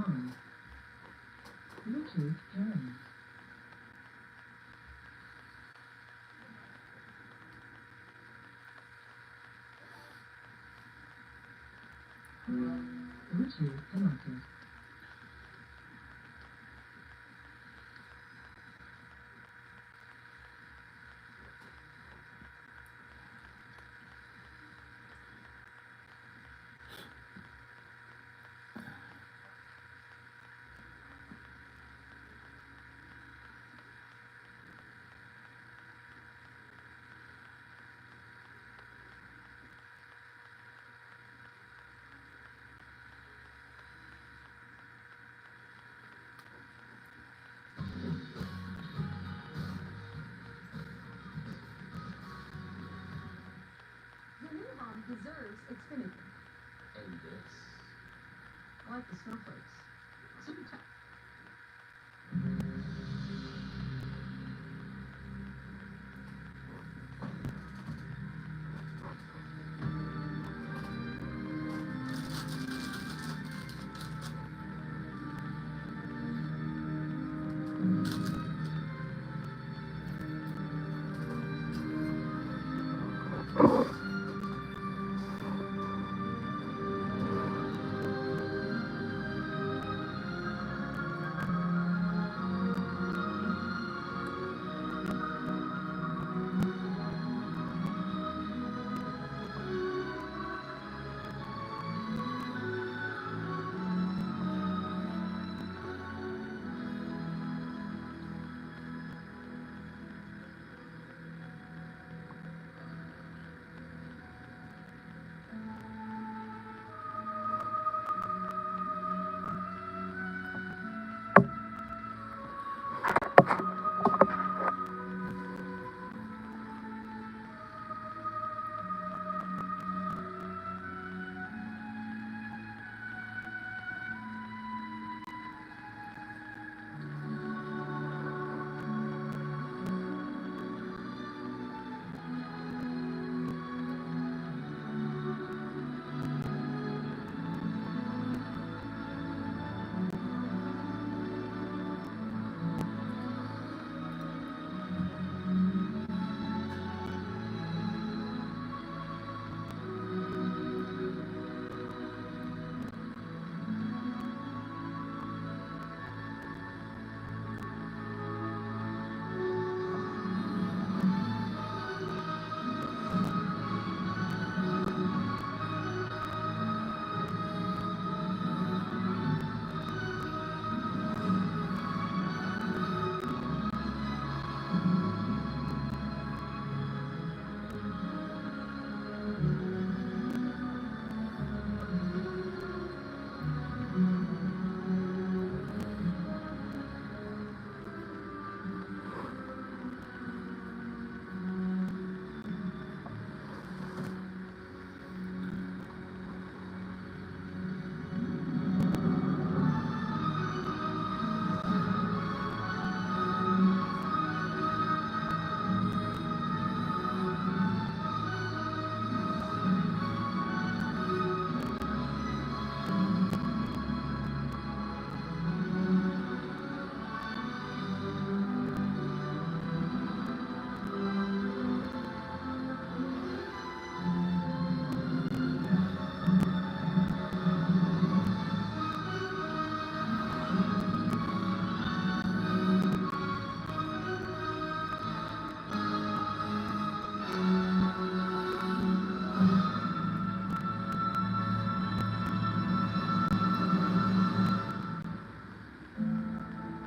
on. Bluetooth pairing. Bluetooth connected. The new home deserves Xfinity. And this. I like the snowflakes. Super tough.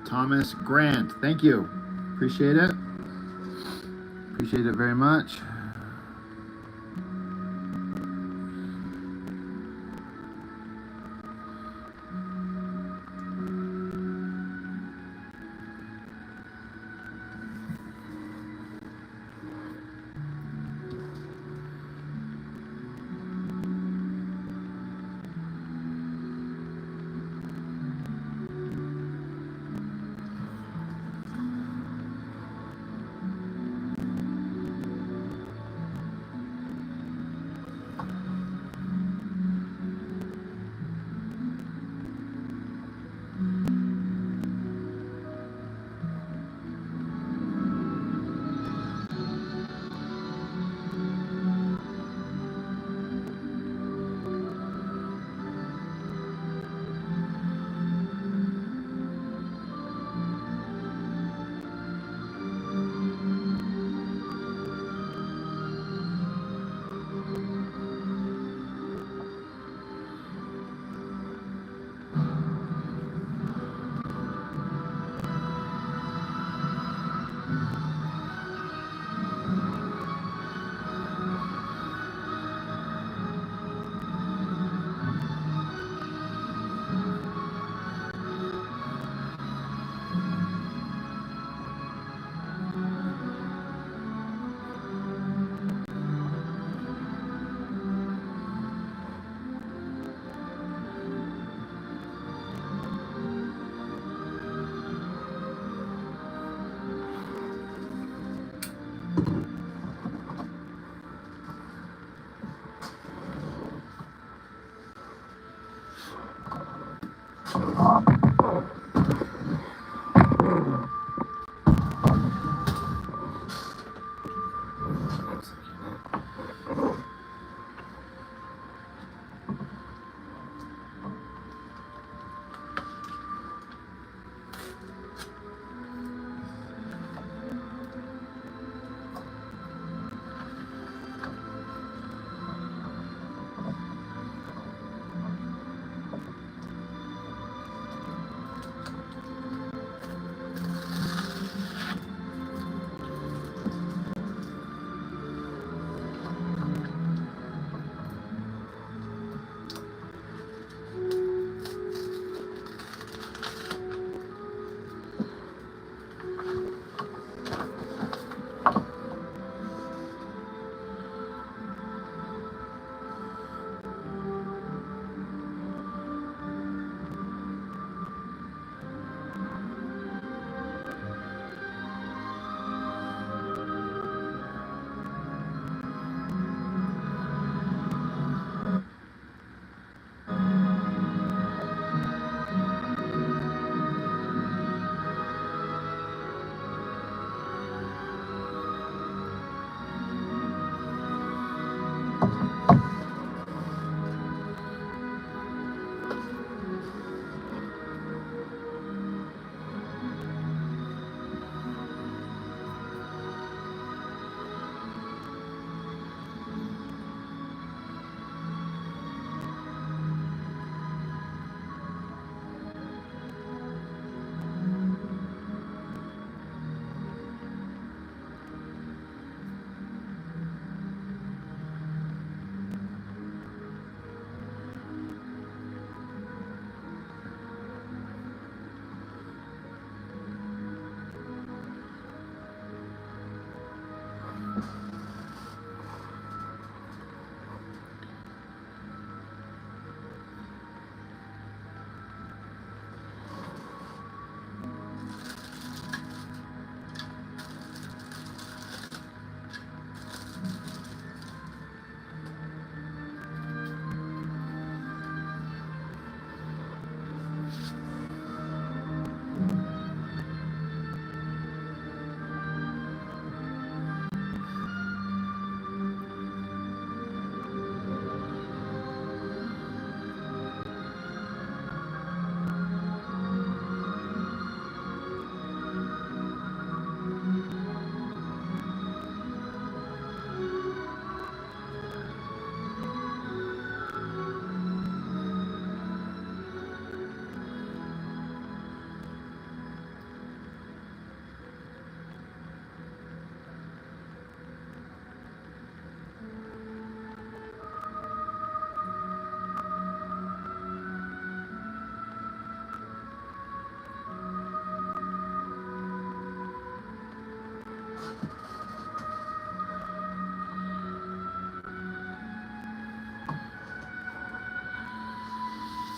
Thomas Grant, thank you. Appreciate it. Appreciate it very much.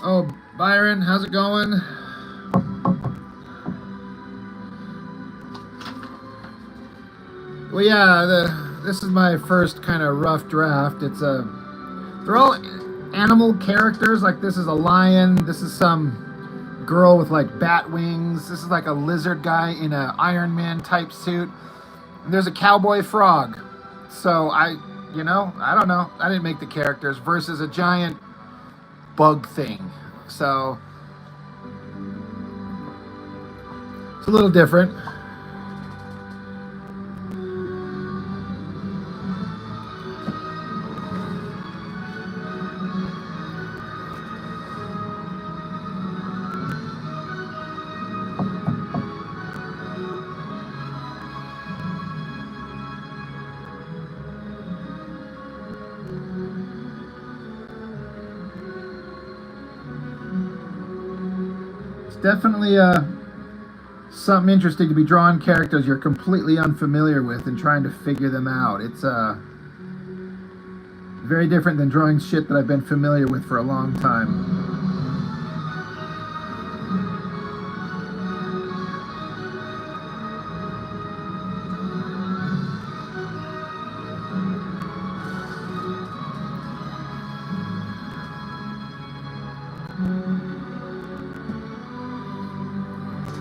Oh, Byron, how's it going? Well, yeah, this is my first kind of rough draft. They're all animal characters. Like this is a lion. This is some girl with like bat wings. This is like a lizard guy in a Iron Man type suit. And there's a cowboy frog. So I don't know. I didn't make the characters versus a giant bug thing. So it's a little different. Definitely something interesting to be drawing characters you're completely unfamiliar with and trying to figure them out. It's very different than drawing shit that I've been familiar with for a long time.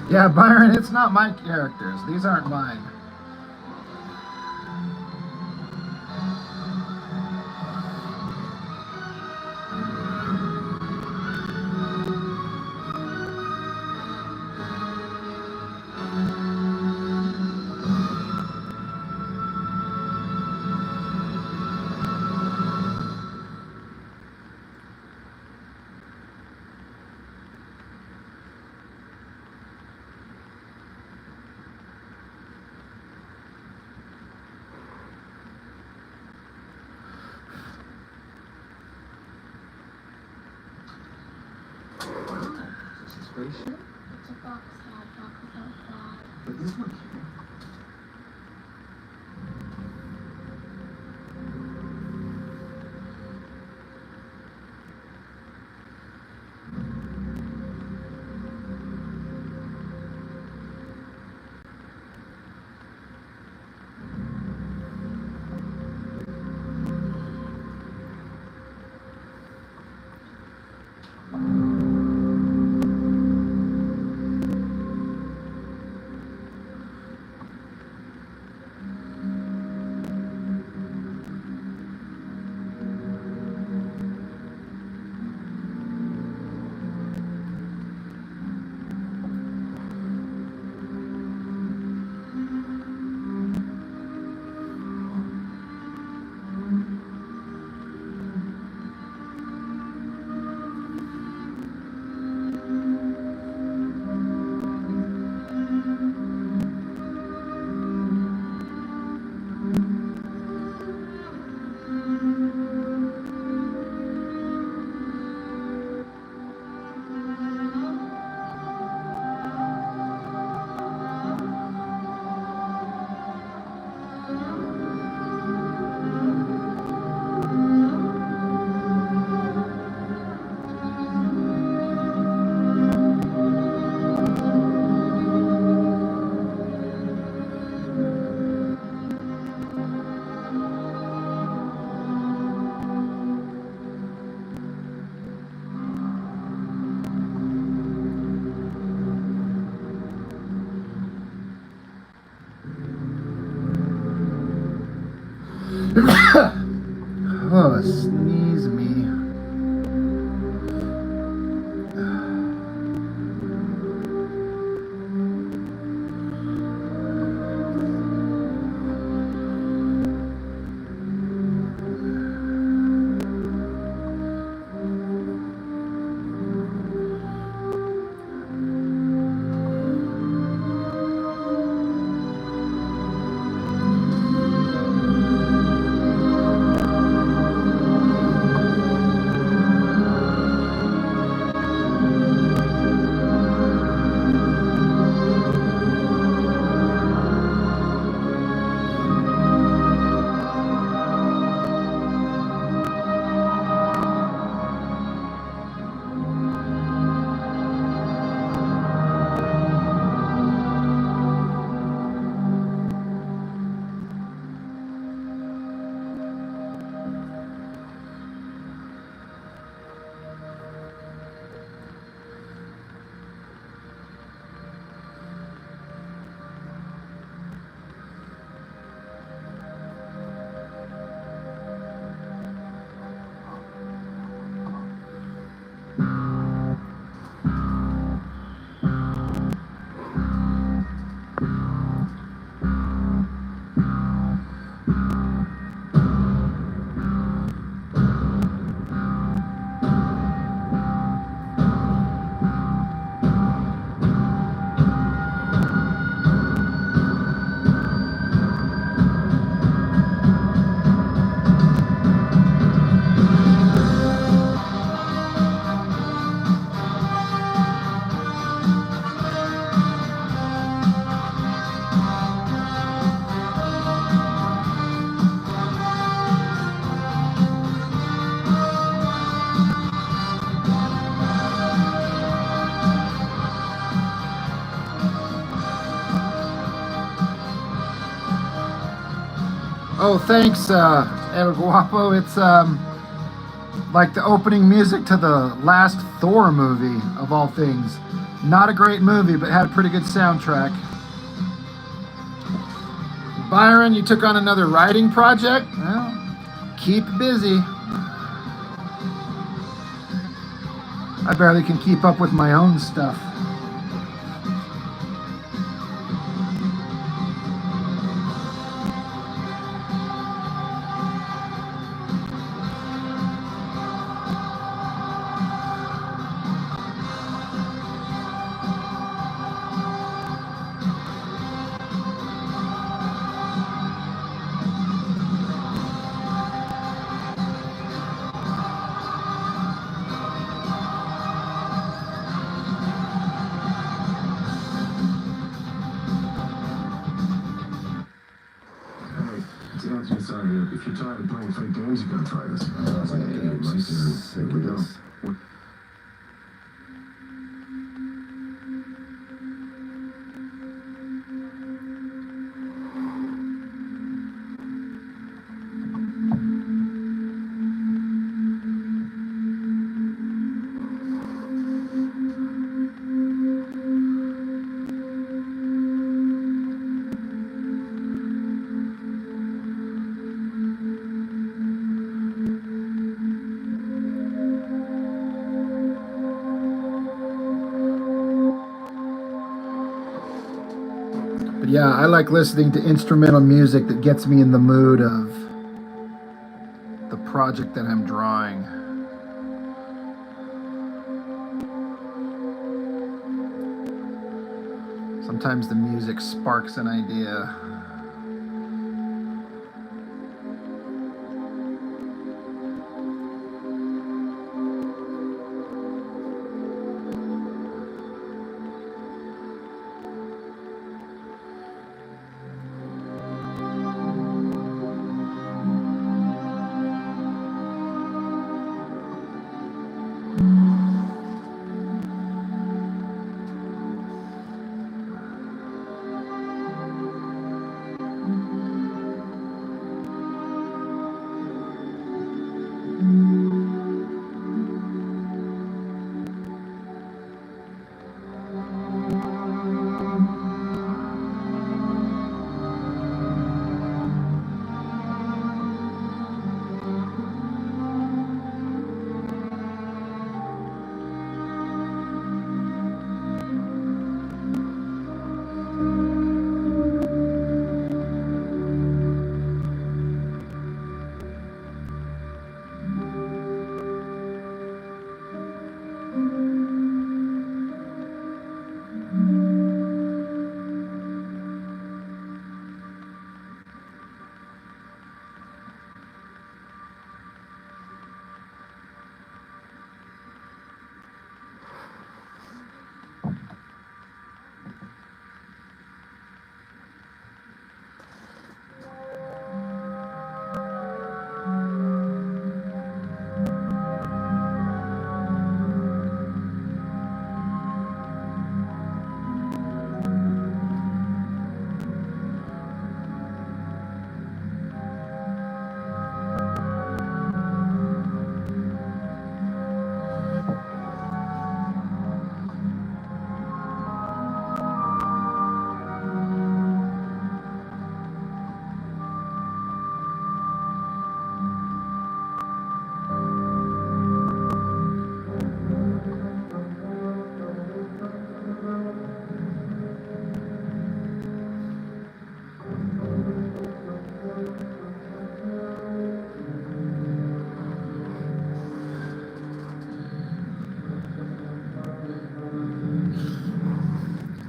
Yeah, Byron, it's not my characters. These aren't mine. Wow, is this a spaceship? It's a box head, box without fly. But this one can't. Oh, sneeze me. Oh, thanks, El Guapo. It's like the opening music to the last Thor movie, of all things. Not a great movie, but had a pretty good soundtrack. Byron, you took on another writing project? Well, keep busy. I barely can keep up with my own stuff. If you're tired of playing fake games, you gotta try this. It's like an idiot right there. Here we go. But yeah, I like listening to instrumental music that gets me in the mood of the project that I'm drawing. Sometimes the music sparks an idea.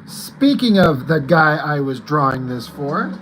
Speaking of the guy I was drawing this for,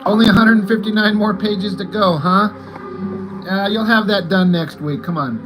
only 159 more pages to go, huh? You'll have that done next week. Come on.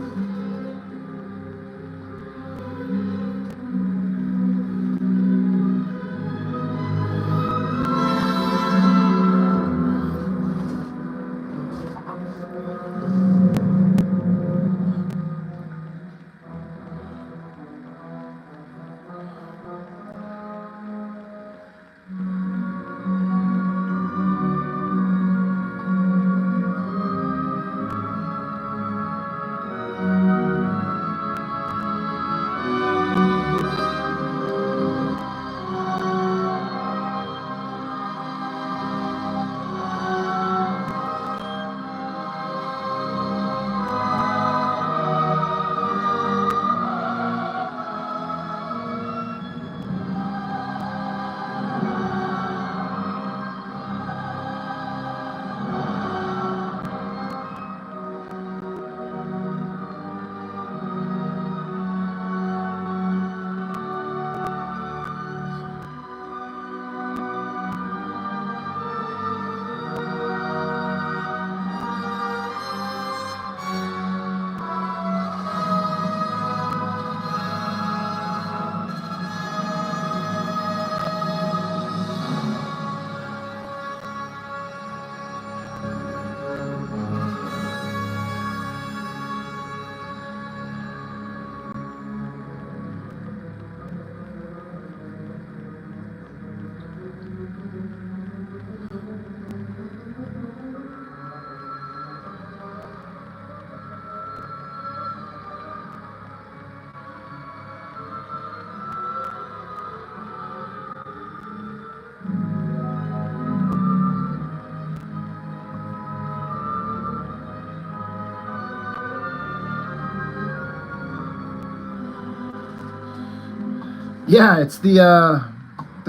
Yeah, it's the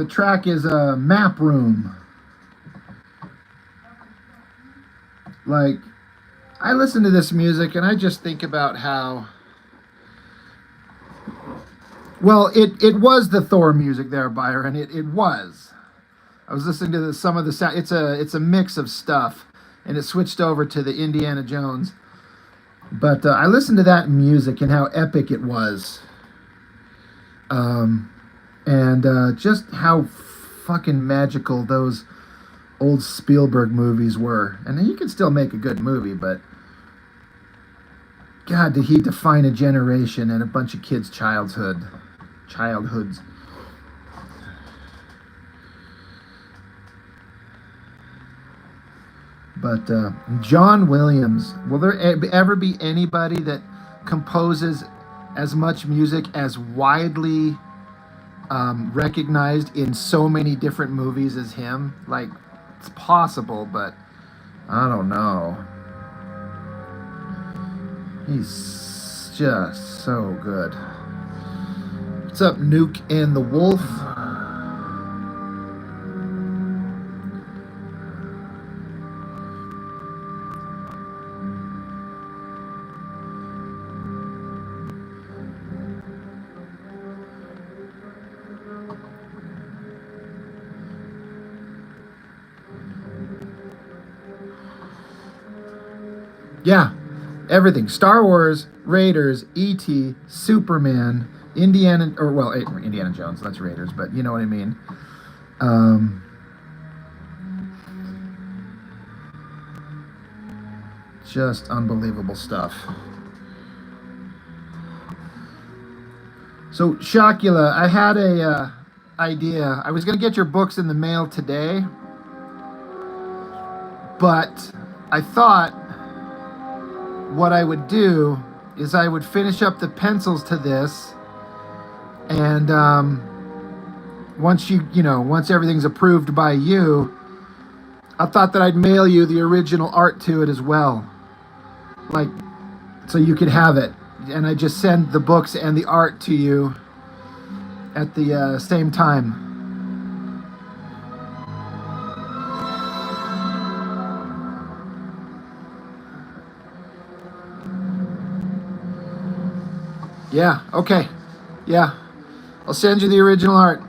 track is Map Room. Like, I listen to this music and I just think about how, well, it was the Thor music there, Byron. It was. I was listening to some of the sound. It's a mix of stuff, and it switched over to the Indiana Jones. But I listened to that music and how epic it was, and just how fucking magical those old Spielberg movies were. And he can still make a good movie, but God, did he define a generation and a bunch of kids' childhoods. But John Williams, will there ever be anybody that composes as much music as widely recognized in so many different movies as him? Like, it's possible, but I don't know. He's just so good. What's up, Nuke and the Wolf? Yeah, everything. Star Wars, Raiders, E.T., Superman, Indiana Jones, that's Raiders, but you know what I mean. Just unbelievable stuff. So, Shocula, I had a idea. I was going to get your books in the mail today, but I thought what I would do is I would finish up the pencils to this, and once everything's approved by you, I thought that I'd mail you the original art to it as well, like, so you could have it, and I just send the books and the art to you at the same time. Yeah, okay. Yeah. I'll send you the original art.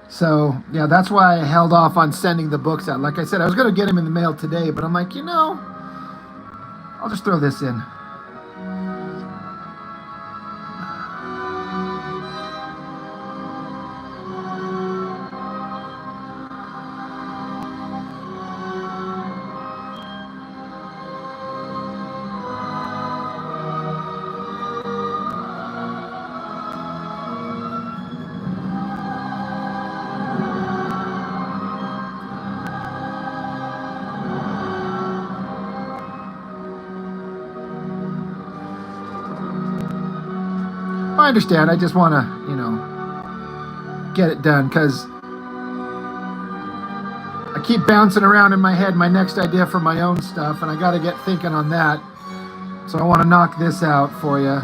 So, yeah, that's why I held off on sending the books out. Like I said, I was going to get them in the mail today, but I'm like, I'll just throw this in. I understand. I just want to, get it done, because I keep bouncing around in my head my next idea for my own stuff, and I got to get thinking on that. So I want to knock this out for you.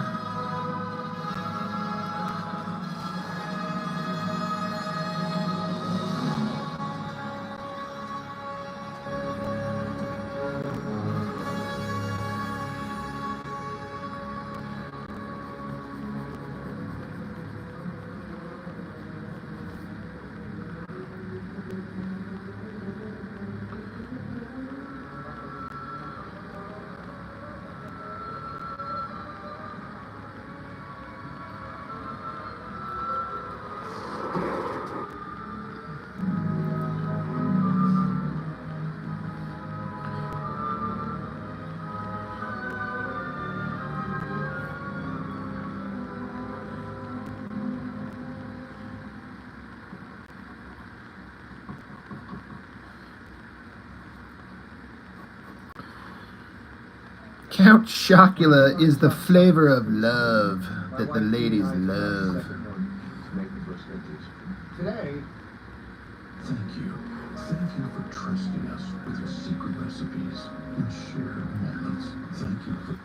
Count Chocula is the flavor of love that the ladies love. Today. Thank you. Thank you for trusting us with your secret recipes and shared moments. Thank you for...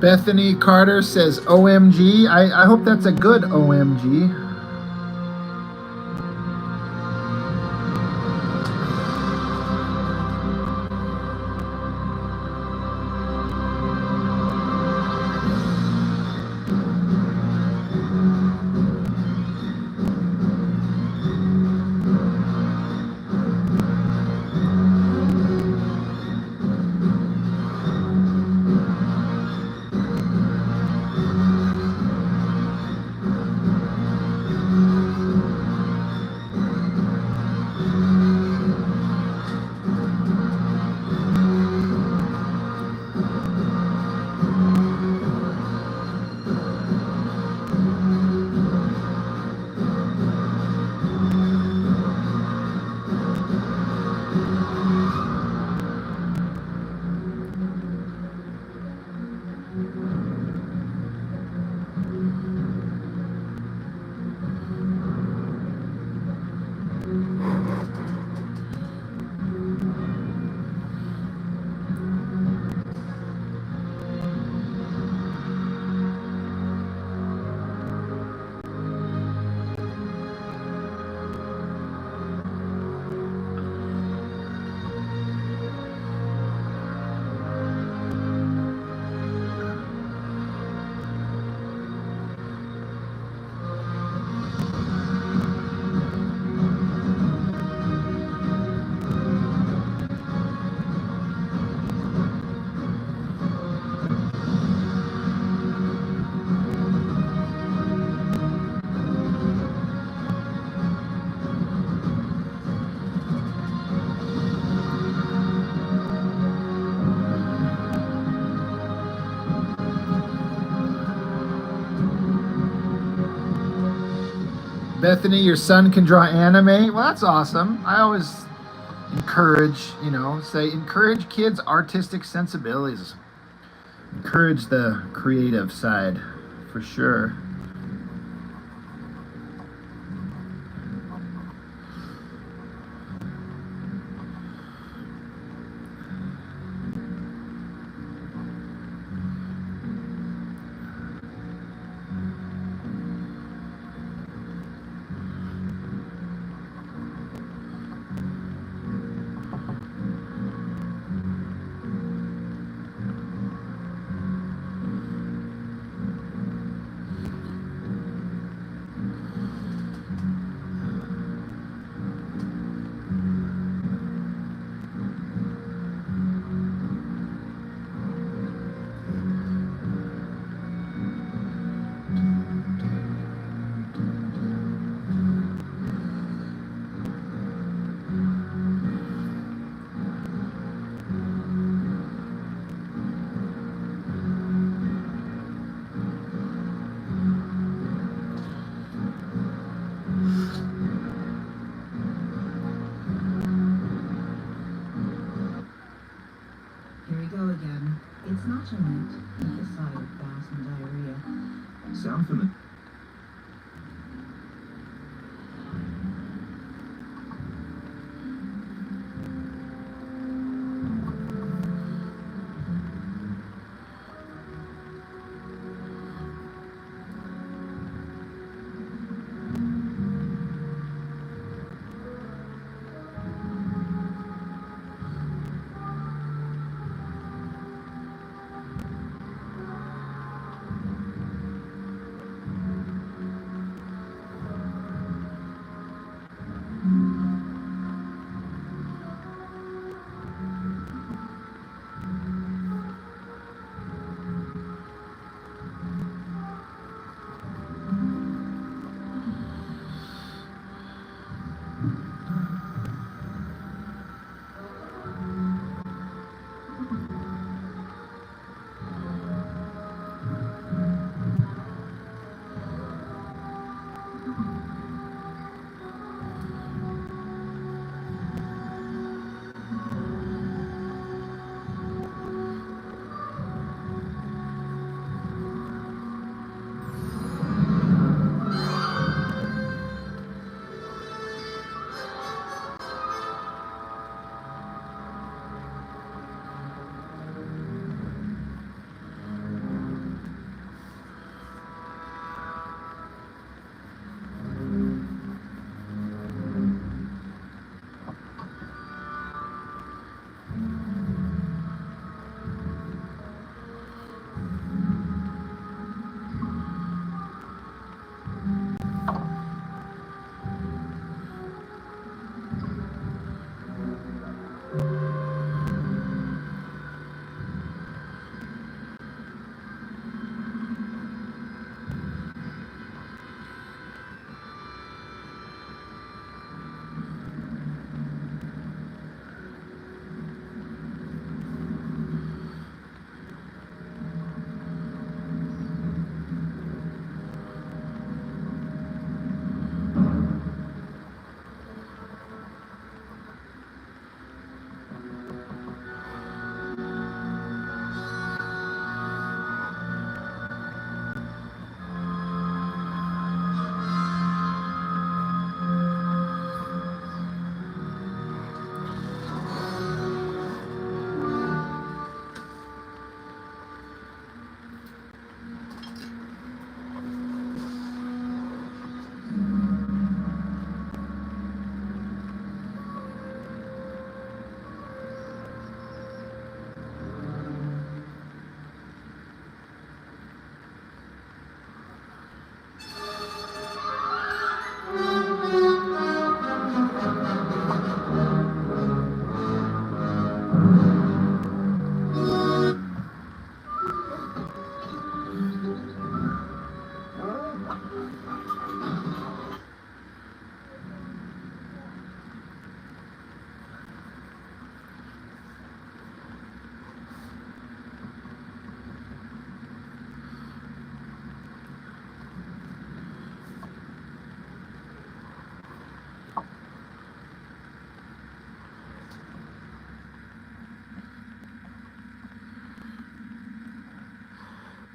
Bethany Carter says OMG. I hope that's a good OMG. Bethany, your son can draw anime. Well, that's awesome. I always encourage, encourage kids' artistic sensibilities. Encourage the creative side, for sure.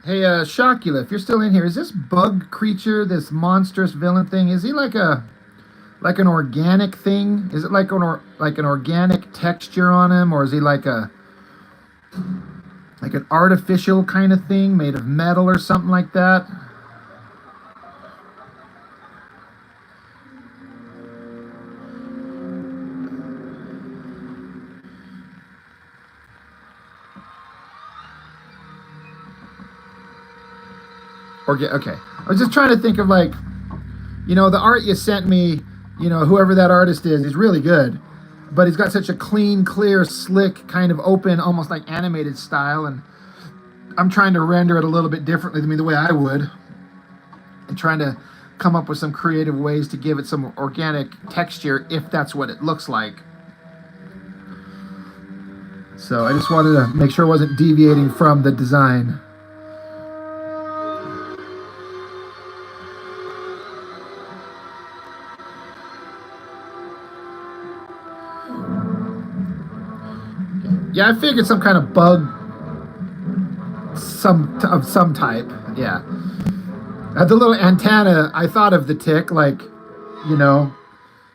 Hey, Shockula, if you're still in here, is this bug creature, this monstrous villain thing, is he like an organic thing? Is it like an organic texture on him, or is he like an artificial kind of thing made of metal or something like that? Okay. I was just trying to think of like, the art you sent me, whoever that artist is really good. But he's got such a clean, clear, slick, kind of open, almost like animated style. And I'm trying to render it a little bit differently than the way I would. And trying to come up with some creative ways to give it some organic texture if that's what it looks like. So I just wanted to make sure I wasn't deviating from the design. Yeah, I figured some kind of bug, of some type. Yeah. The little antenna, I thought of the tick, like,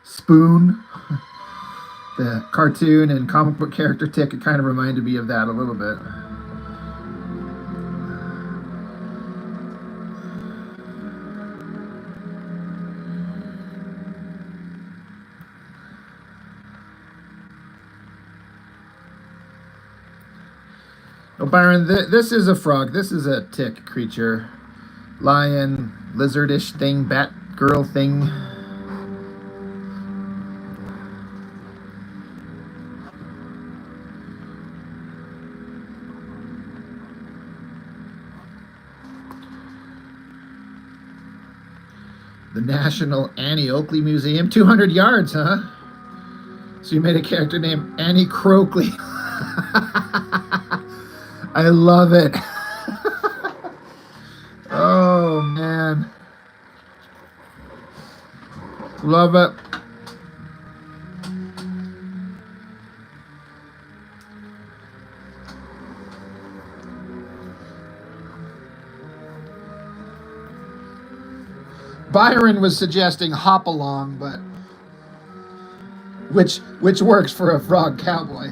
Spoon, the cartoon and comic book character tick. It kind of reminded me of that a little bit. Oh, Byron, this is a frog. This is a tick creature. Lion, lizardish thing, bat girl thing. The National Annie Oakley Museum. 200 yards, huh? So you made a character named Annie Croakley. I love it. Oh, man. Love it. Byron was suggesting hop along, but which works for a frog cowboy.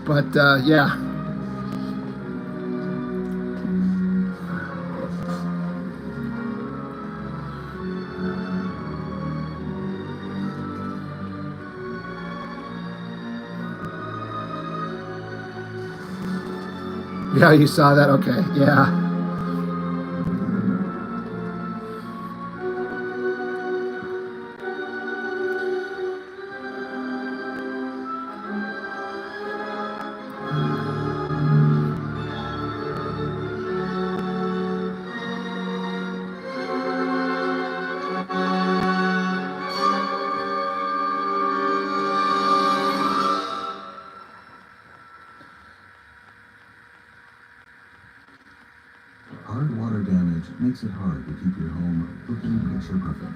But yeah. Yeah, you saw that? Okay, yeah. Hard water damage makes it hard to keep your home looking picture perfect.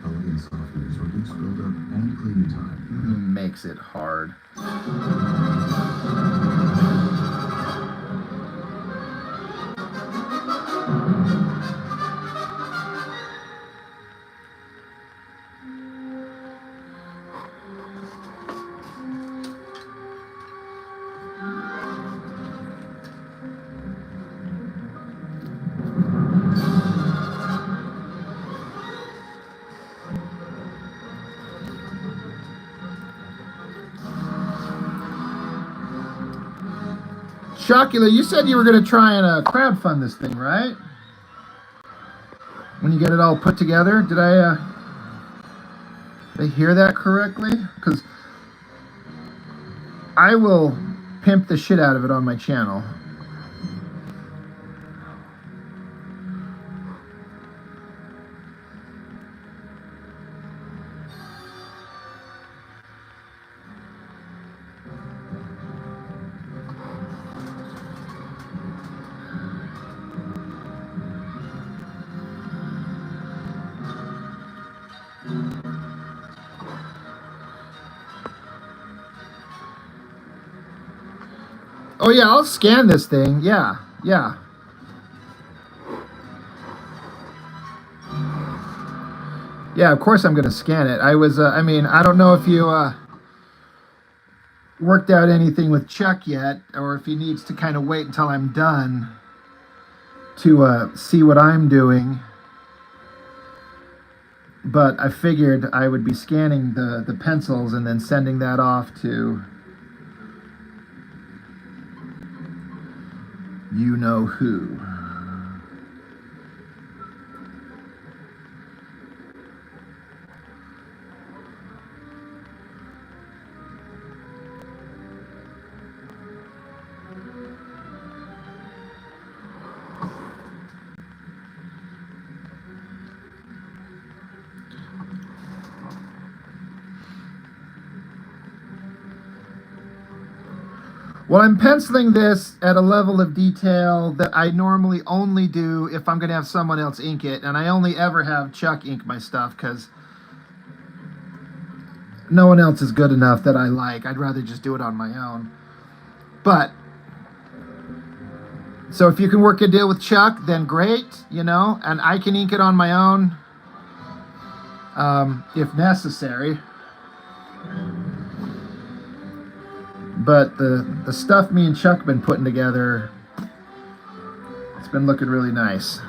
Elegant softeners reduce buildup and cleaning time. Makes it hard. Shockula, you said you were going to try and crowdfund this thing, right? When you get it all put together, did I hear that correctly? Because I will pimp the shit out of it on my channel. Oh yeah, I'll scan this thing. Yeah, Yeah. Yeah, of course I'm going to scan it. I was, I mean, I don't know if you worked out anything with Chuck yet, or if he needs to kind of wait until I'm done to see what I'm doing. But I figured I would be scanning the pencils and then sending that off to you know who. Well, I'm penciling this at a level of detail that I normally only do if I'm going to have someone else ink it, and I only ever have Chuck ink my stuff because no one else is good enough that I like. I'd rather just do it on my own. But, so if you can work a deal with Chuck, then great, you know, and I can ink it on my own if necessary. But the stuff me and Chuck been putting together, it's been looking really nice.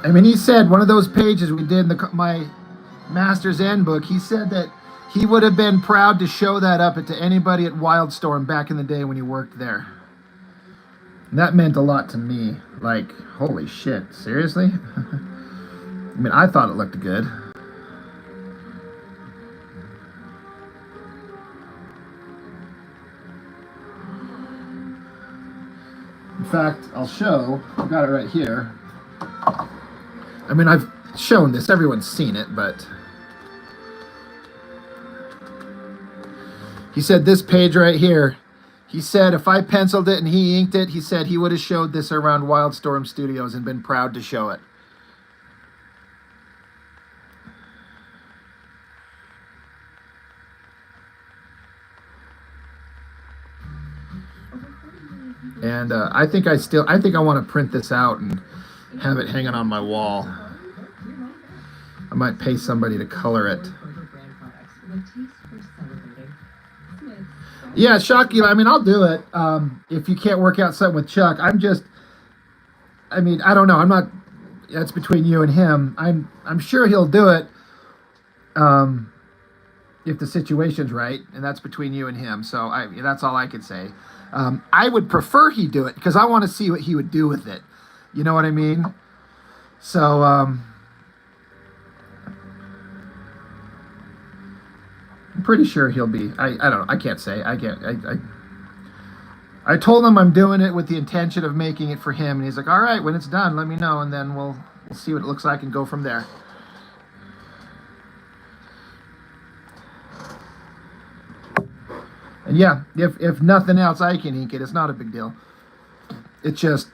I mean, he said one of those pages we did in my Master's End book, he said that he would have been proud to show that up to anybody at Wildstorm back in the day when he worked there. And that meant a lot to me. Like, holy shit, seriously? I mean, I thought it looked good. In fact, I'll show. I've got it right here. I mean, I've shown this. Everyone's seen it, but he said this page right here. He said if I penciled it and he inked it, he said he would have showed this around Wildstorm Studios and been proud to show it. And I think I want to print this out and have it hanging on my wall. I might pay somebody to color it. Yeah, Shocky, I mean, I'll do it. If you can't work out something with Chuck, I mean, I don't know. That's between you and him. I'm sure he'll do it if the situation's right, and that's between you and him. So that's all I can say. I would prefer he do it because I want to see what he would do with it. You know what I mean? So, I'm pretty sure he'll be. I don't know. I can't say. I told him I'm doing it with the intention of making it for him, and he's like, "All right, when it's done, let me know, and then we'll see what it looks like and go from there." And yeah, if nothing else, I can ink it. It's not a big deal. It just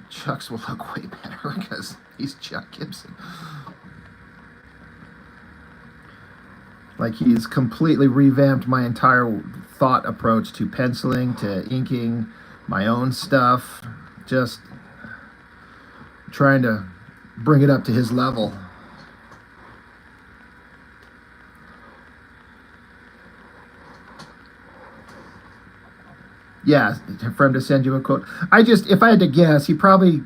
Chuck's will look way better because he's Chuck Gibson. Like, he's completely revamped my entire thought approach to penciling, to inking my own stuff. Just trying to bring it up to his level. Yeah, for him to send you a quote. If I had to guess, he probably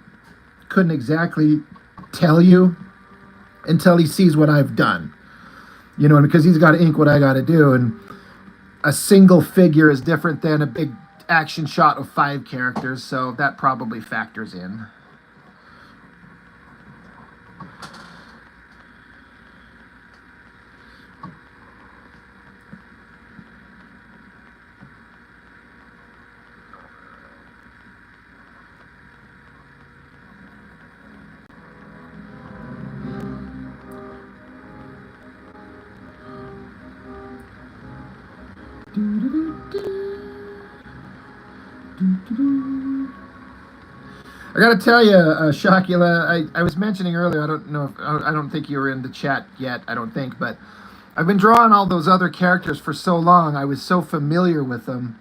couldn't exactly tell you until he sees what I've done. You know, because he's got to ink what I got to do, and a single figure is different than a big action shot of 5 characters, so that probably factors in. I gotta tell you, Shakila, I was mentioning earlier, I don't know if, I don't think you were in the chat yet, I don't think, but I've been drawing all those other characters for so long, I was so familiar with them,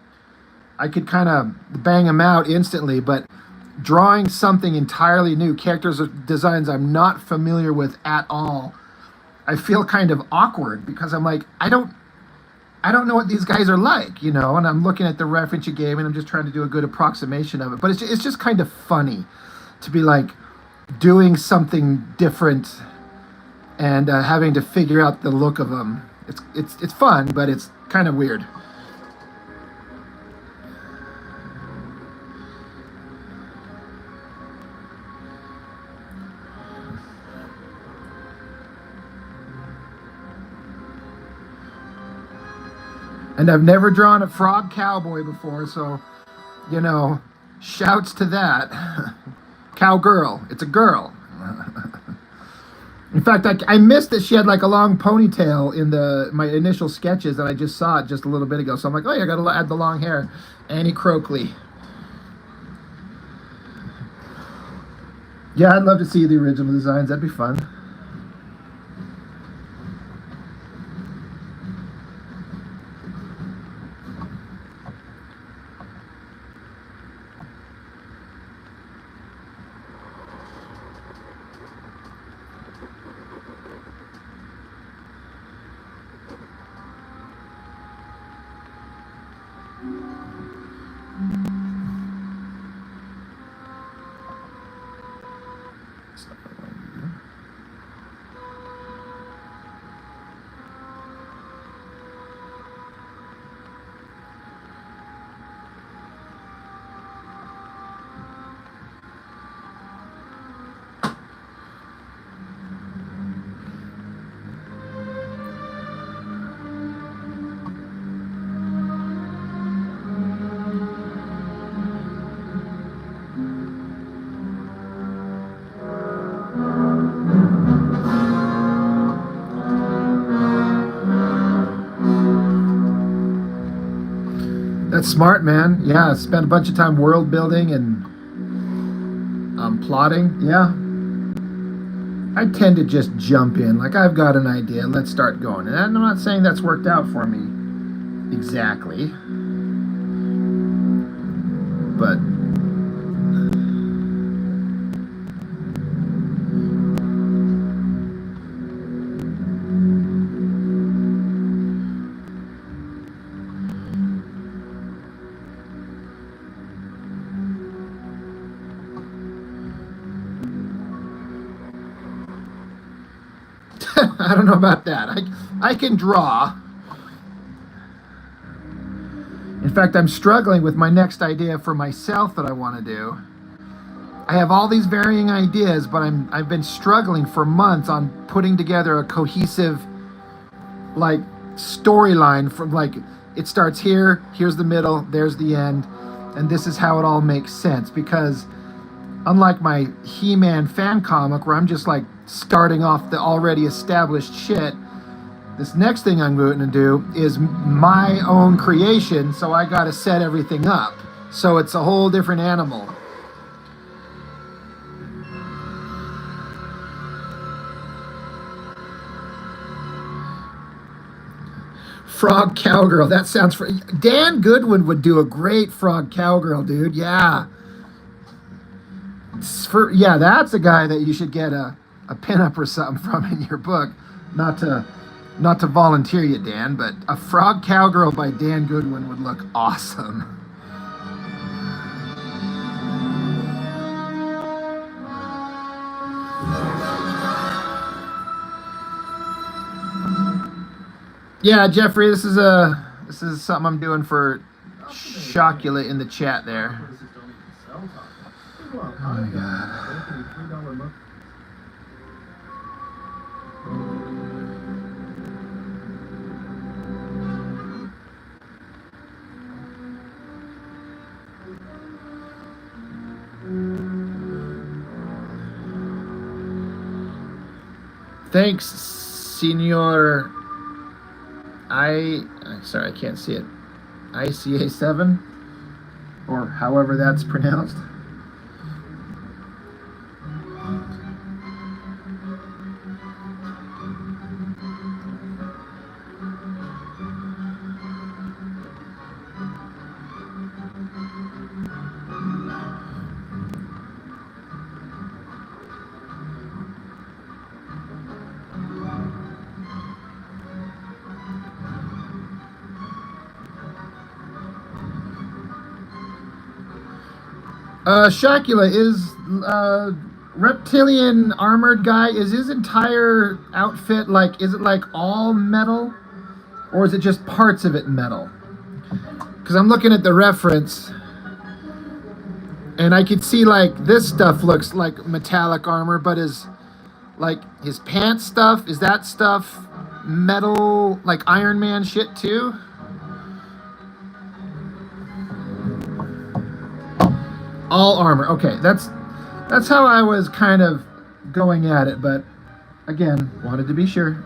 I could kind of bang them out instantly, but drawing something entirely new, characters or designs I'm not familiar with at all, I feel kind of awkward because I'm like, I don't know what these guys are like, you know, and I'm looking at the reference you gave and I'm just trying to do a good approximation of it. But it's just kind of funny to be like doing something different and having to figure out the look of them. It's fun, but it's kind of weird. And I've never drawn a frog cowboy before, so, you know, shouts to that. Cowgirl. It's a girl. In fact, I missed that she had like a long ponytail in my initial sketches, and I just saw it just a little bit ago. So I'm like, oh yeah, I got to add the long hair. Annie Croakley. Yeah, I'd love to see the original designs. That'd be fun. That's smart, man. Yeah, spent a bunch of time world building and plotting. Yeah. I tend to just jump in. Like, I've got an idea. Let's start going. And I'm not saying that's worked out for me exactly. But I don't know about that. I can draw. In fact, I'm struggling with my next idea for myself that I want to do. I have all these varying ideas, but I've been struggling for months on putting together a cohesive, like, storyline from, like, it starts here, here's the middle, there's the end, and this is how it all makes sense. Because unlike my He-Man fan comic where I'm just like starting off the already established shit, this next thing I'm going to do is my own creation, so I got to set everything up. So it's a whole different animal. Frog Cowgirl, that sounds... Dan Goodwin would do a great Frog Cowgirl, dude. Yeah. Yeah, that's a guy that you should get a pinup or something from in your book. Not to volunteer you, Dan, but a Frog Cowgirl by Dan Goodwin would look awesome. Yeah, Jeffrey, this is something I'm doing for Shocula in the chat there. Oh my God. Thanks, Senor. Sorry, I can't see it. ICA7, or however that's pronounced. Shakula is reptilian armored guy. Is his entire outfit like? Is it like all metal, or is it just parts of it metal? Because I'm looking at the reference, and I could see like this stuff looks like metallic armor, but is like his pants stuff? Is that stuff metal, like Iron Man shit too? All armor. Okay, that's how I was kind of going at it, but again, wanted to be sure.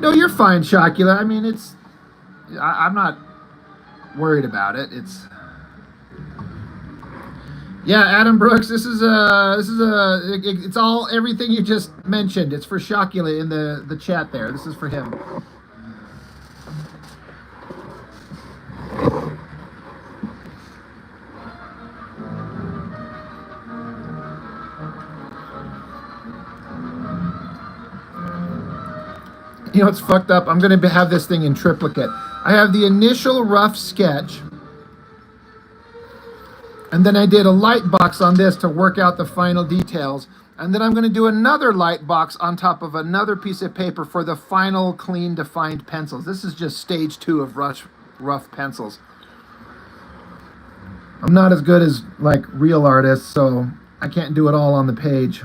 No, you're fine, Shakula. I mean, I'm not worried about it. Yeah, Adam Brooks. It's all everything you just mentioned. It's for Shakula in the chat there. This is for him. You know what's fucked up? I'm going to have this thing in triplicate. I have the initial rough sketch, and then I did a light box on this to work out the final details, and then I'm going to do another light box on top of another piece of paper for the final clean defined pencils. This is just stage 2 of rough pencils. I'm not as good as like real artists, so I can't do it all on the page.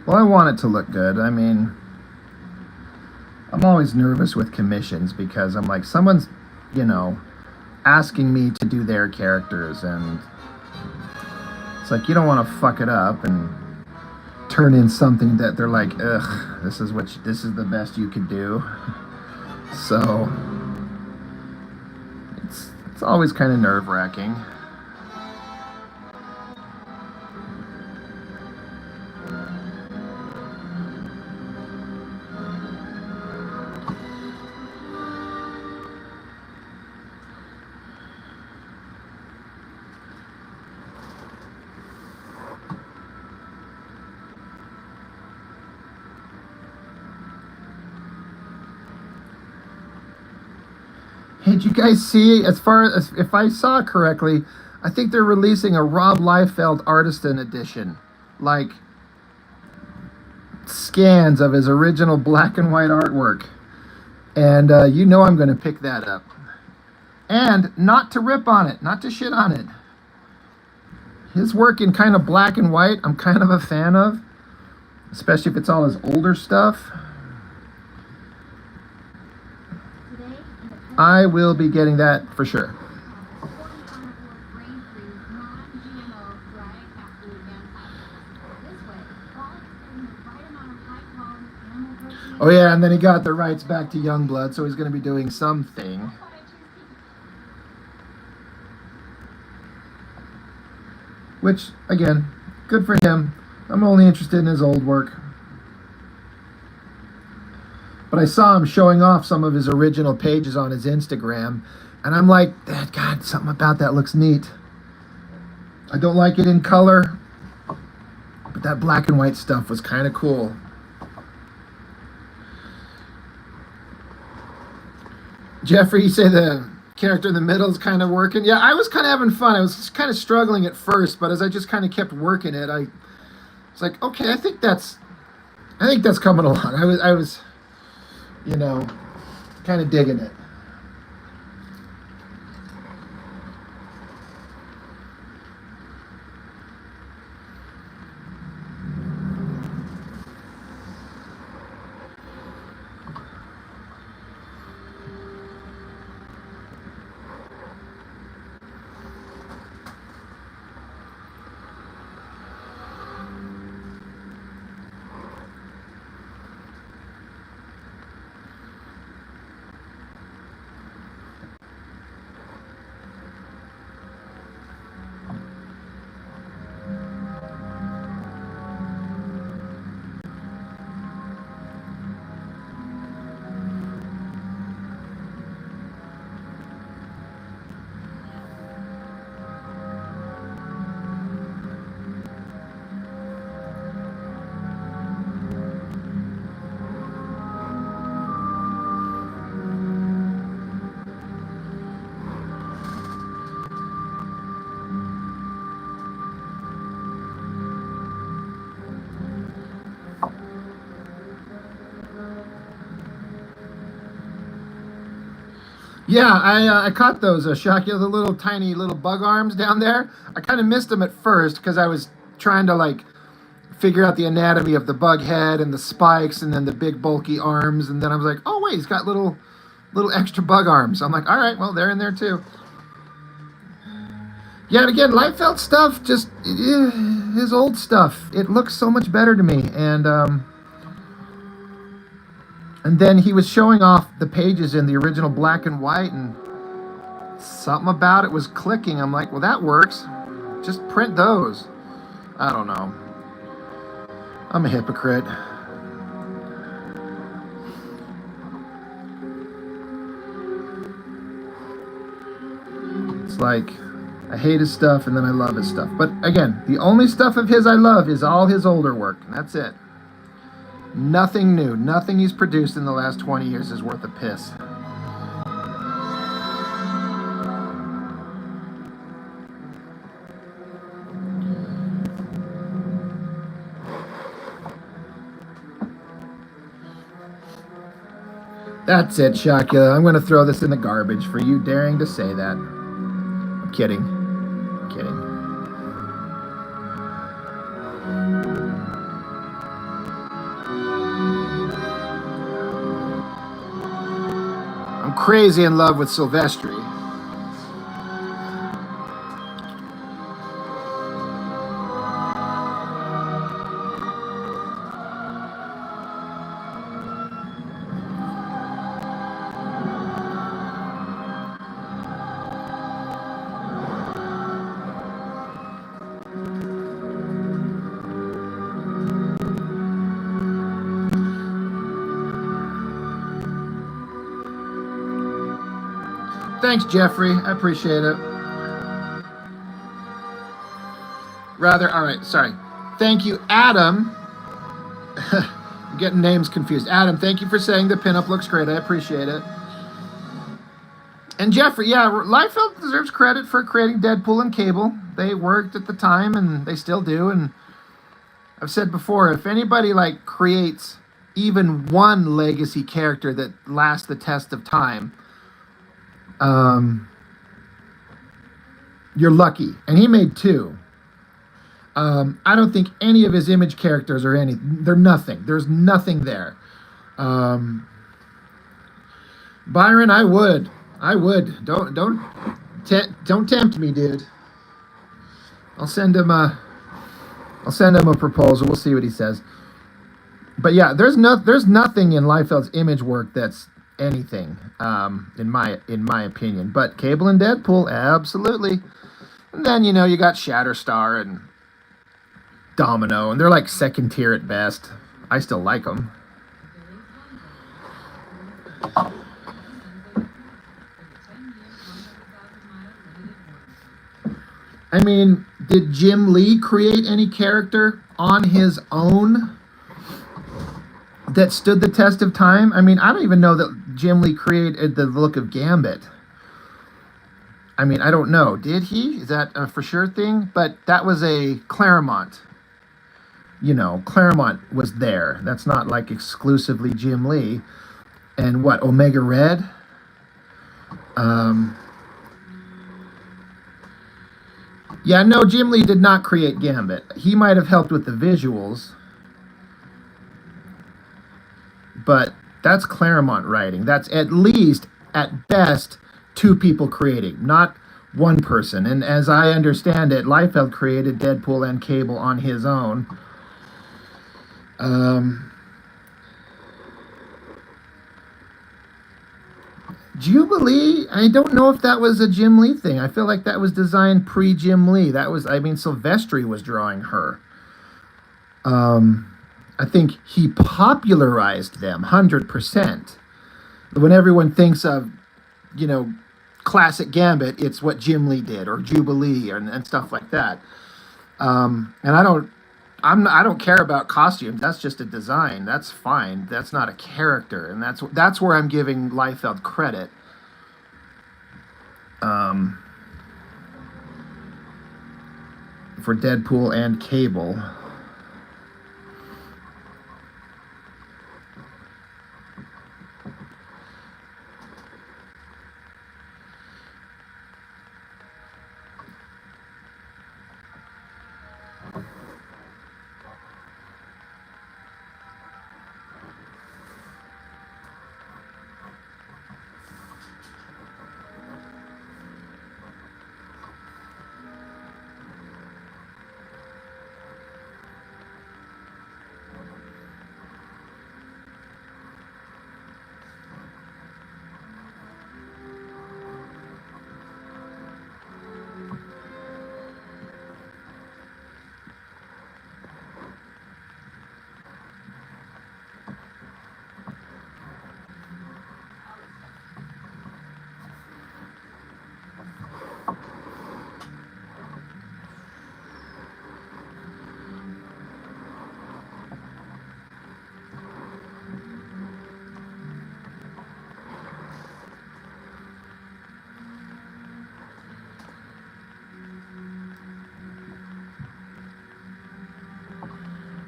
Well, I want it to look good. I mean, I'm always nervous with commissions because I'm like, someone's, asking me to do their characters, and it's like, you don't want to fuck it up and turn in something that they're like, ugh, this is the best you could do. So it's always kind of nerve-wracking. Hey, did you guys see, as far as, if I saw correctly, I think they're releasing a Rob Liefeld Artisan edition. Like, scans of his original black and white artwork. And I'm going to pick that up. And not to rip on it, not to shit on it. His work in kind of black and white, I'm kind of a fan of. Especially if it's all his older stuff. I will be getting that for sure. Oh yeah, and then he got the rights back to Youngblood, so he's going to be doing something. Which, again, good for him. I'm only interested in his old work. But I saw him showing off some of his original pages on his Instagram, and I'm like, God, something about that looks neat. I don't like it in color, but that black and white stuff was kind of cool. Jeffrey, you say the character in the middle is kind of working. Yeah, I was kind of having fun. I was kind of struggling at first, but as I just kind of kept working it, I was like, okay, I think that's coming along. I was, you know, kind of digging it. Yeah, I caught those, Shakya, the little tiny little bug arms down there. I kind of missed them at first because I was trying to like figure out the anatomy of the bug head and the spikes and then the big bulky arms, and then I was like, oh wait, he's got little extra bug arms. I'm like, all right, well they're in there too. Yeah, and again, Liefeld stuff, just his old stuff. It looks so much better to me, and then he was showing off the pages in the original black and white, and something about it was clicking. I'm like, well, that works. Just print those. I don't know. I'm a hypocrite. It's like, I hate his stuff and then I love his stuff. But again, the only stuff of his I love is all his older work. And that's it. Nothing new. Nothing he's produced in the last 20 years is worth a piss. That's it, Shakya. I'm going to throw this in the garbage for you daring to say that. I'm kidding. I'm kidding. I'm crazy in love with Silvestri. Thanks, Jeffrey. I appreciate it. All right, sorry. Thank you, Adam. I'm getting names confused. Adam, thank you for saying the pinup looks great. I appreciate it. And Jeffrey, yeah, Liefeld deserves credit for creating Deadpool and Cable. They worked at the time, and they still do. And I've said before, if anybody like creates even one legacy character that lasts the test of time, you're lucky. And he made two. I don't think any of his Image characters are they're nothing. There's nothing there. Byron, I would. Don't tempt me, dude. I'll send him a proposal. We'll see what he says. But yeah, there's nothing in Liefeld's Image work that's anything, in my opinion. But Cable and Deadpool, absolutely. And then, you got Shatterstar and Domino, and they're like second tier at best. I still like them. I mean, did Jim Lee create any character on his own that stood the test of time? I mean, I don't even know that Jim Lee created the look of Gambit. I mean, I don't know. Did he? Is that a for sure thing? But that was a Claremont. You know, Claremont was there. That's not like exclusively Jim Lee. And what, Omega Red? Yeah, no, Jim Lee did not create Gambit. He might have helped with the visuals. But that's Claremont writing. That's at least, at best, two people creating, not one person. And as I understand it, Liefeld created Deadpool and Cable on his own. Jubilee, I don't know if that was a Jim Lee thing. I feel like that was designed pre-Jim Lee. That was, I mean, Silvestri was drawing her. I think he popularized them 100%. When everyone thinks of, you know, classic Gambit, it's what Jim Lee did, or Jubilee, and stuff like that. And I don't care about costumes. That's just a design. That's fine. That's not a character, and that's where I'm giving Liefeld credit. For Deadpool and Cable.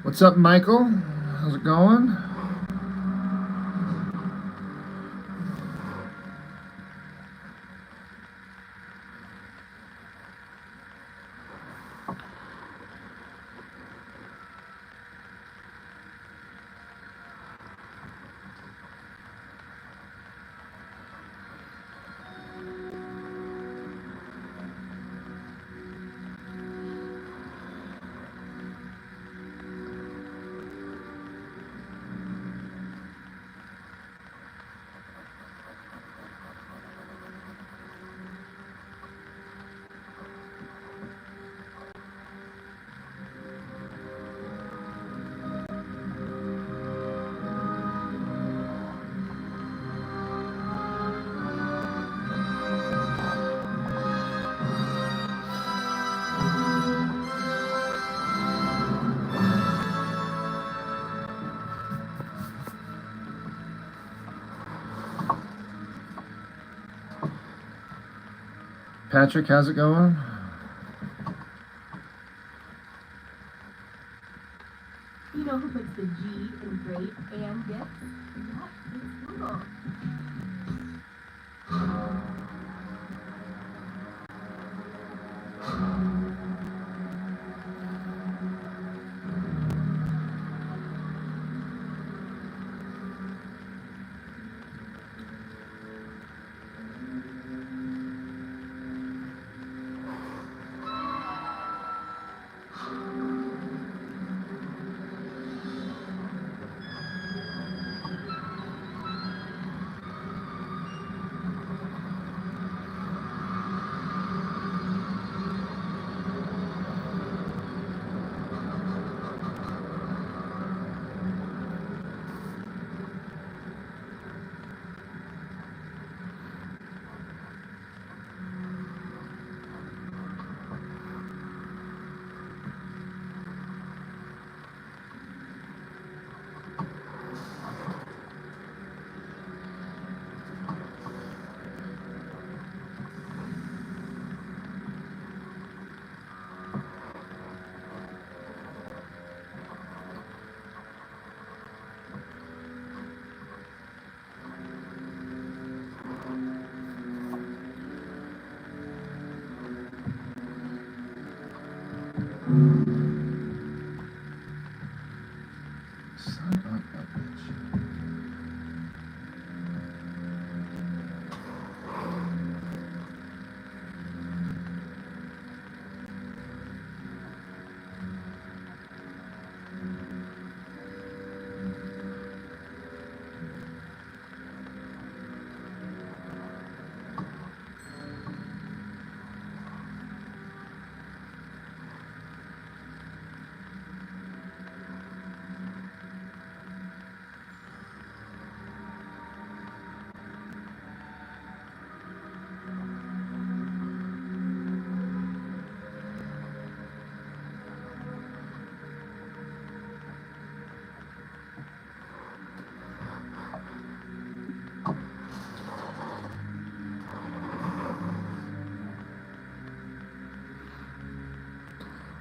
What's up, Michael? How's it going? Patrick, how's it going? You know who puts the G in great and gifts? That is Google.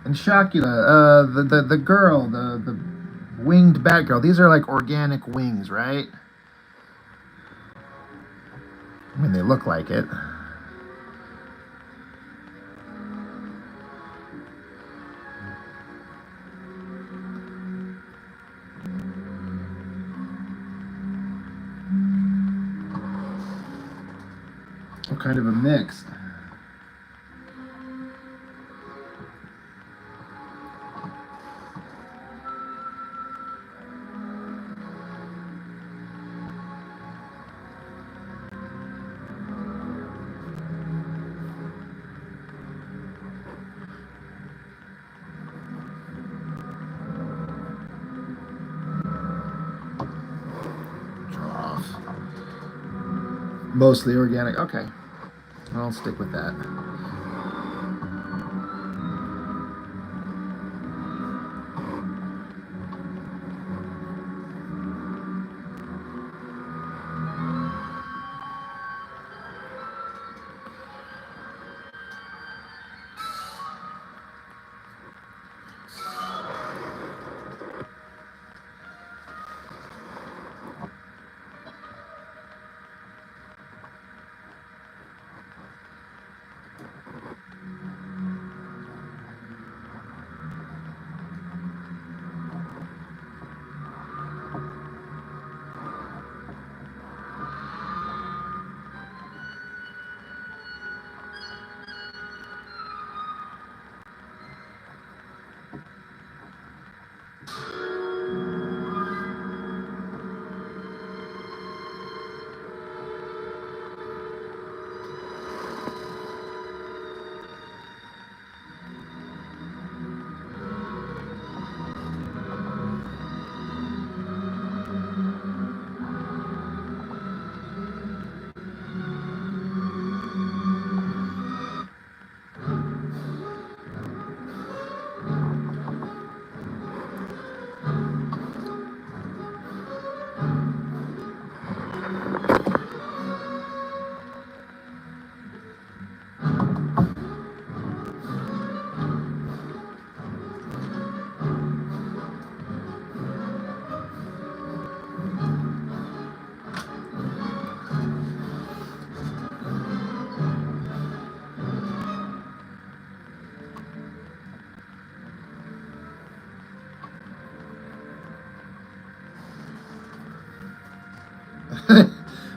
And Shocula, the girl, the winged bat girl. These are like organic wings, right? I mean, they look like it. What kind of a mix? Mostly organic. Okay. I'll stick with that.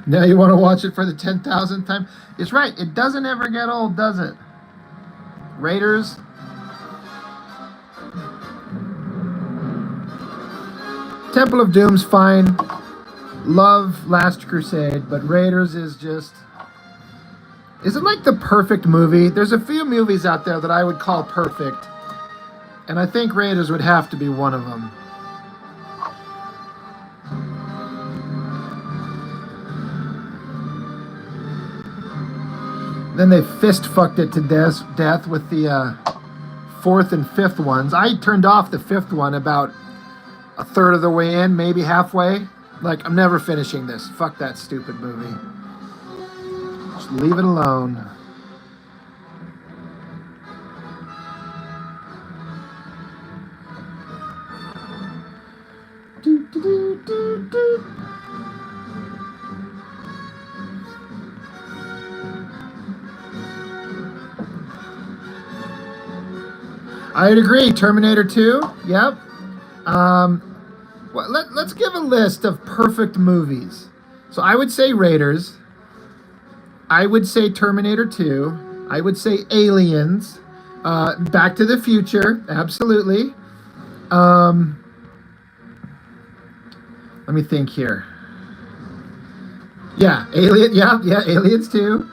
Now you want to watch it for the 10,000th time? It's right. It doesn't ever get old, does it? Raiders. Temple of Doom's fine. Love Last Crusade, but Raiders is just... Is it like the perfect movie? There's a few movies out there that I would call perfect. And I think Raiders would have to be one of them. Then they fist fucked it to death with the fourth and fifth ones. I turned off the fifth one about a third of the way in, maybe halfway. Like, I'm never finishing this. Fuck that stupid movie. Just leave it alone. Do, do, do, do, do. I'd agree. Terminator 2. Yep. Well, let's give a list of perfect movies. So I would say Raiders. I would say Terminator 2. I would say Aliens. Back to the Future. Absolutely. Let me think here. Yeah, Aliens 2.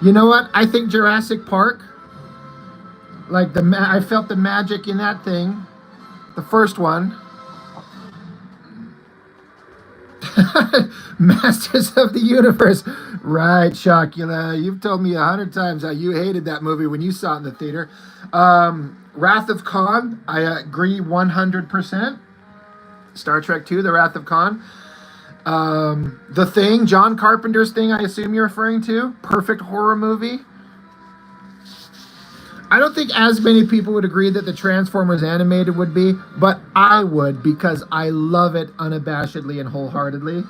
You know what? I think Jurassic Park. Like I felt the magic in that thing. The first one. Masters of the Universe. Right, Shocula. You've told me 100 times how you hated that movie when you saw it in the theater. Wrath of Khan. I agree 100%. Star Trek 2, The Wrath of Khan. The Thing, John Carpenter's Thing, I assume you're referring to. Perfect horror movie. I don't think as many people would agree that the Transformers animated would be, but I would because I love it unabashedly and wholeheartedly.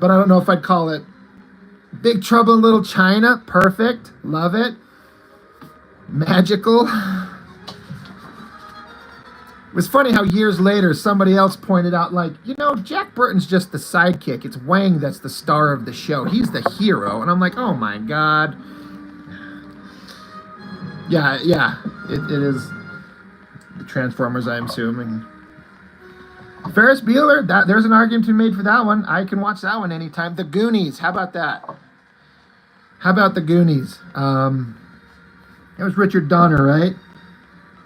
But I don't know if I'd call it Big Trouble in Little China. Perfect. Love it. Magical. It was funny how years later somebody else pointed out, like, Jack Burton's just the sidekick. It's Wang that's the star of the show. He's the hero. And I'm like, oh my God. Yeah, it is the Transformers, I'm assuming. Ferris Bueller, there's an argument to be made for that one. I can watch that one anytime. The Goonies, how about that? How about the Goonies? It was Richard Donner, right?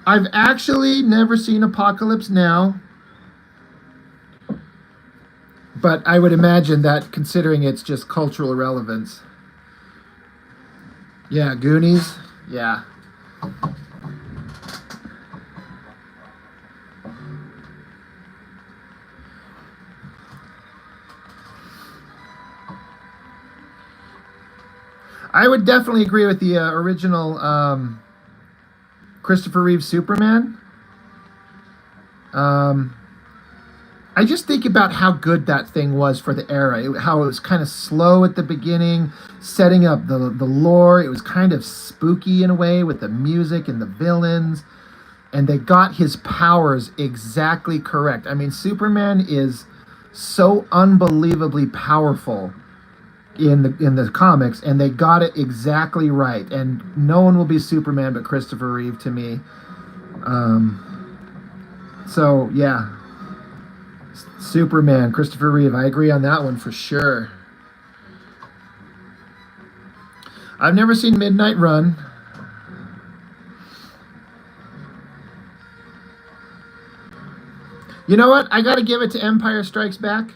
I've actually never seen Apocalypse Now. But I would imagine that considering it's just cultural relevance. Yeah, Goonies. Yeah. I would definitely agree with the original Christopher Reeve Superman. I just think about how good that thing was for the era. How it was kind of slow at the beginning, setting up the lore. It was kind of spooky in a way with the music and the villains. And they got his powers exactly correct. I mean, Superman is so unbelievably powerful in the comics, and they got it exactly right. And no one will be Superman but Christopher Reeve to me. So yeah, Superman, Christopher Reeve. I agree on that one for sure. I've never seen Midnight Run. You know what? I got to give it to Empire Strikes Back.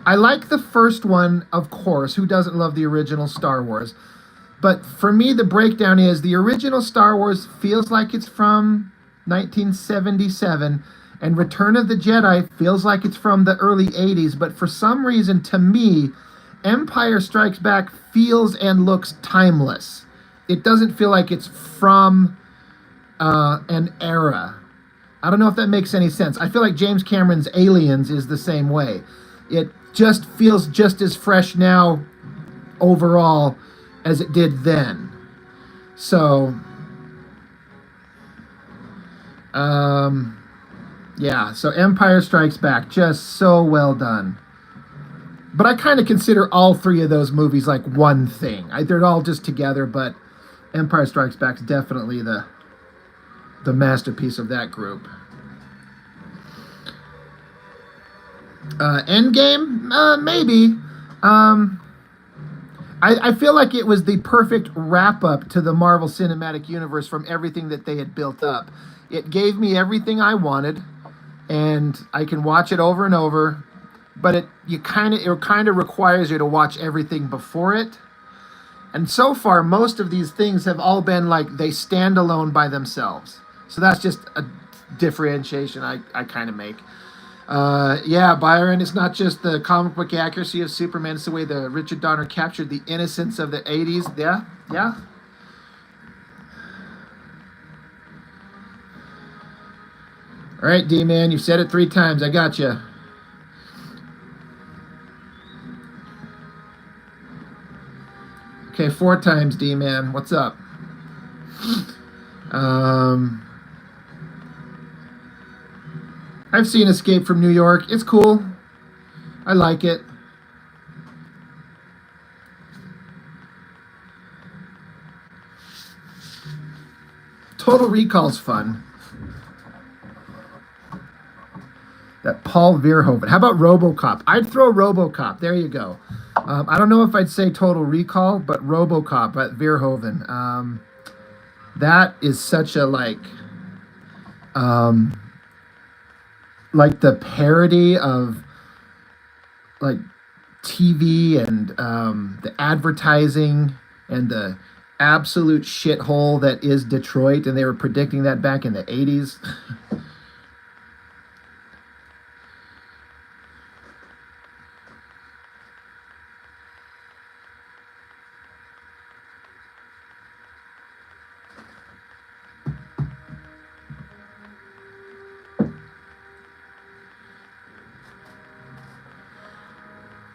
I like the first one, of course. Who doesn't love the original Star Wars? But for me, the breakdown is the original Star Wars feels like it's from 1977, and Return of the Jedi feels like it's from the early 80s. But for some reason, to me, Empire Strikes Back feels and looks timeless. It doesn't feel like it's from an era. I don't know if that makes any sense. I feel like James Cameron's Aliens is the same way. It just feels just as fresh now overall as it did then. So, yeah, so Empire Strikes Back, just so well done. But I kind of consider all three of those movies like one thing. They're all just together, but Empire Strikes Back's definitely the masterpiece of that group. Endgame? Maybe. I feel like it was the perfect wrap-up to the Marvel Cinematic Universe from everything that they had built up. It gave me everything I wanted, and I can watch it over and over, but it kind of requires you to watch everything before it. And so far, most of these things have all been like they stand alone by themselves. So that's just a differentiation I kind of make. Yeah, Byron, it's not just the comic book accuracy of Superman, it's the way the Richard Donner captured the innocence of the 80s. Yeah. All right, D-Man, you've said it 3 times. I got you. Okay, 4 times, D-Man. What's up? I've seen Escape from New York. It's cool. I like it. Total Recall's fun. That Paul Verhoeven. How about RoboCop? I'd throw RoboCop. There you go. I don't know if I'd say Total Recall, but RoboCop at Verhoeven. That is such a like the parody of like TV and the advertising and the absolute shithole that is Detroit, and they were predicting that back in the 80s.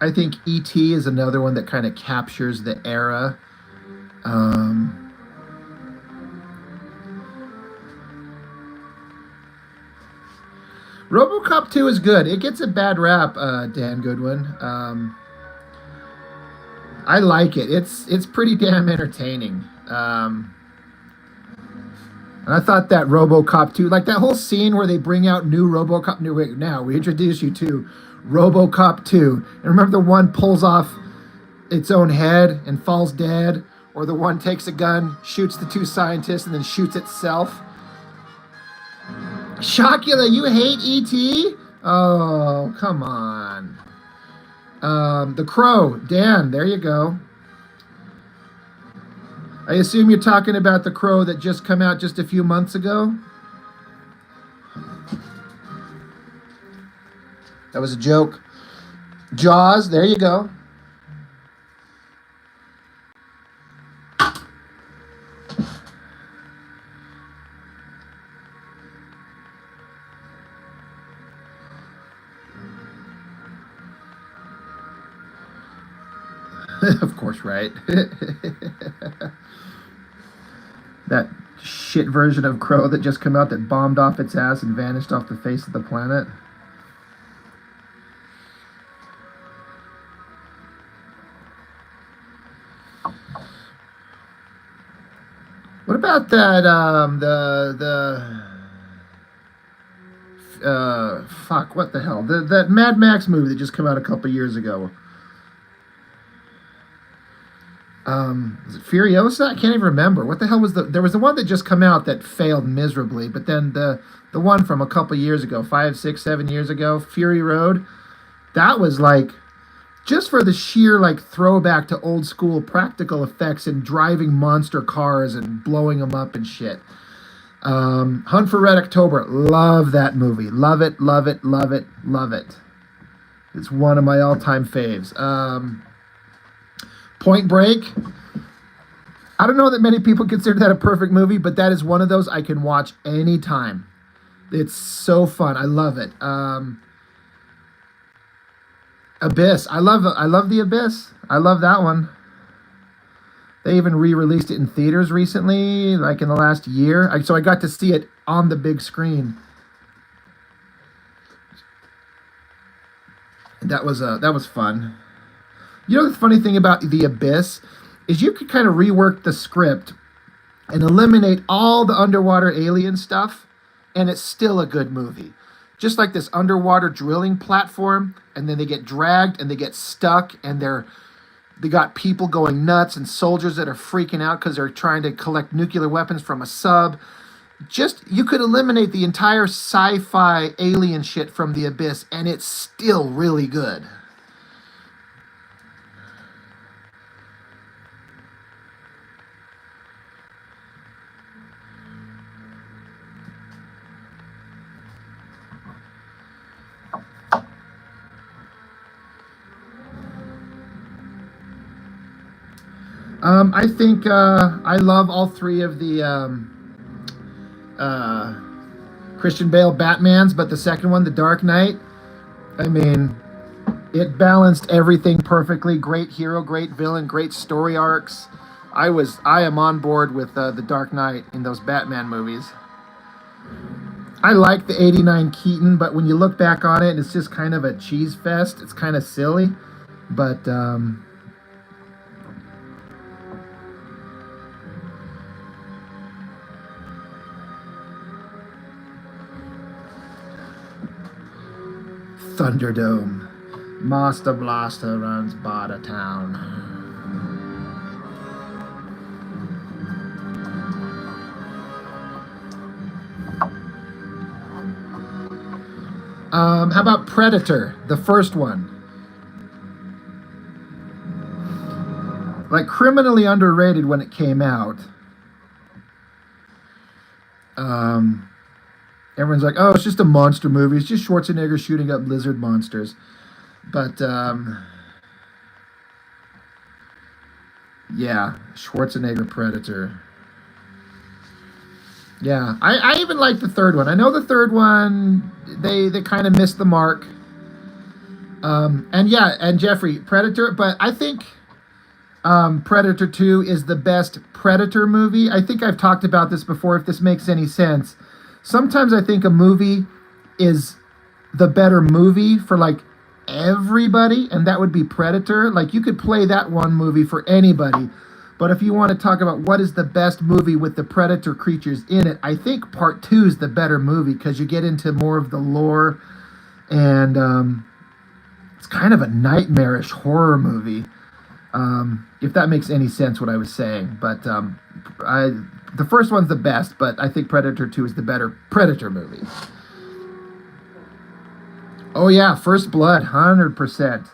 I think E.T. is another one that kind of captures the era. RoboCop 2 is good. It gets a bad rap, Dan Goodwin. I like it. It's pretty damn entertaining. And I thought that RoboCop 2, like that whole scene where they bring out new RoboCop. Now we introduce you to RoboCop 2. And remember the one pulls off its own head and falls dead, or the one takes a gun, shoots the two scientists, and then shoots itself. Chocula, you hate E.T.? Oh, come on. The Crow. Dan, there you go. I assume you're talking about The Crow that just come out just a few months ago? That was a joke. Jaws, there you go. Of course, right? That shit version of Crow that just came out that bombed off its ass and vanished off the face of the planet. What about that, fuck, what the hell? That Mad Max movie that just came out a couple years ago. Was it Furiosa? I can't even remember. What the hell was there was the one that just come out that failed miserably, but then the one from a couple years ago, 5, 6, 7 years ago, Fury Road, that was like, just for the sheer like throwback to old school practical effects and driving monster cars and blowing them up and shit. Hunt for Red October, love that movie. Love it, love it, love it, love it. It's one of my all-time faves. Point Break. I don't know that many people consider that a perfect movie, but that is one of those I can watch anytime. It's so fun. I love it. Abyss. I love The Abyss. I love that one. They even re-released it in theaters recently, like in the last year. So I got to see it on the big screen. That was fun. You know the funny thing about The Abyss is you could kind of rework the script and eliminate all the underwater alien stuff, and it's still a good movie. Just like this underwater drilling platform, and then they get dragged and they get stuck, and they got people going nuts and soldiers that are freaking out because they're trying to collect nuclear weapons from a sub. Just, you could eliminate the entire sci-fi alien shit from The Abyss, and it's still really good. I think I love all three of the Christian Bale Batmans, but the second one, The Dark Knight, I mean, it balanced everything perfectly. Great hero, great villain, great story arcs. I am on board with The Dark Knight in those Batman movies. I like the 89 Keaton, but when you look back on it, it's just kind of a cheese fest. It's kind of silly, but Thunderdome. Master Blaster runs Bada Town. How about Predator, the first one? Like, criminally underrated when it came out. Everyone's like, oh, it's just a monster movie. It's just Schwarzenegger shooting up lizard monsters. But, yeah, Schwarzenegger Predator. Yeah, I even like the third one. I know the third one, they kind of missed the mark. And yeah, and Jeffrey, Predator, but I think Predator 2 is the best Predator movie. I think I've talked about this before, if this makes any sense. Sometimes I think a movie is the better movie for like everybody, and that would be Predator. Like you could play that one movie for anybody. But if you want to talk about what is the best movie with the Predator creatures in it, I think Part 2 is the better movie because you get into more of the lore, and it's kind of a nightmarish horror movie. If that makes any sense, what I was saying. But the first one's the best, but I think Predator 2 is the better Predator movie. Oh yeah, First Blood, 100%.